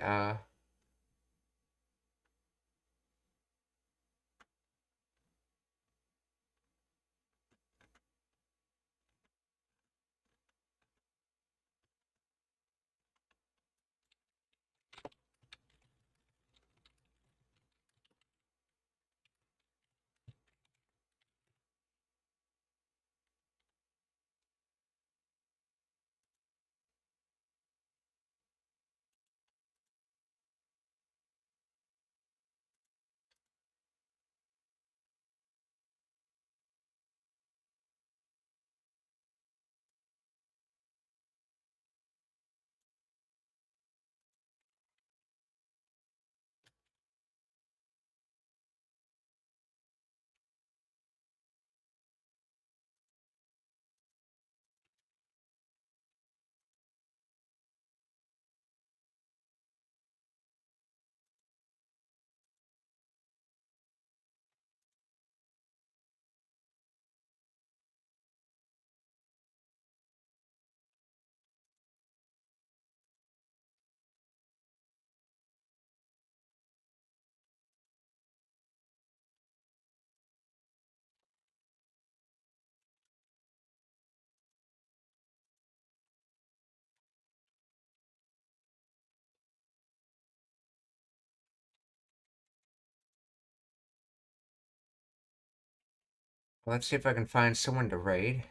Let's see if I can find someone to raid.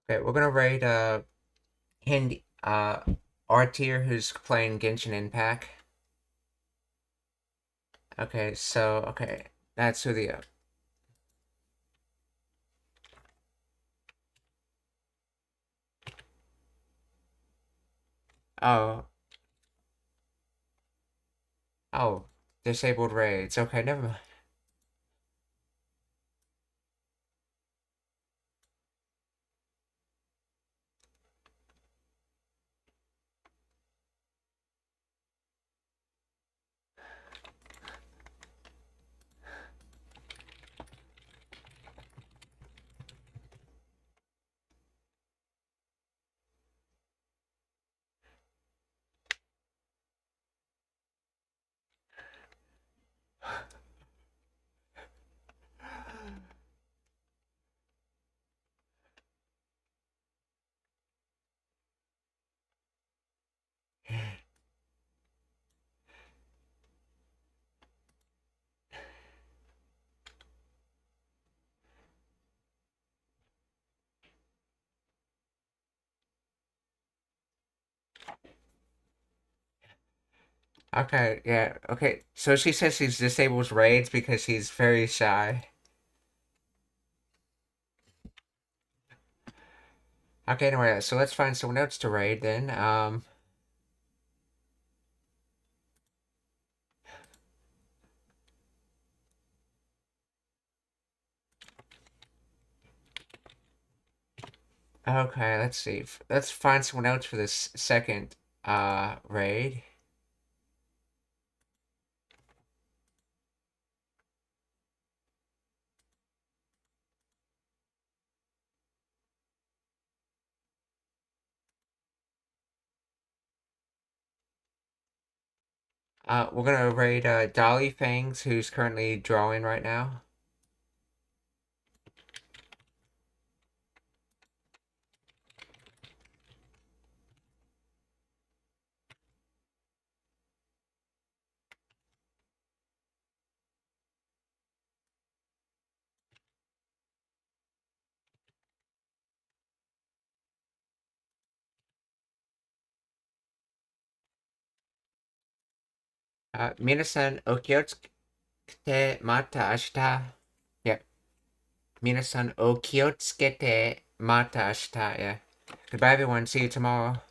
Okay, we're gonna raid Hindi R tier who's playing Genshin Impact. Okay, so okay, that's who the oh oh disabled raids. Okay, never mind. Okay, yeah, okay. So she says she's disables raids because he's very shy. Okay, anyway, so let's find someone else to raid then. Okay, let's see. Let's find someone else for this second raid. We're gonna raid Dolly Fangs, who's currently drawing right now. Minasan, お気をつけて、また明日。Yeah. 皆さん、お気をつけて、また明日。Yeah. Goodbye, everyone. See you tomorrow.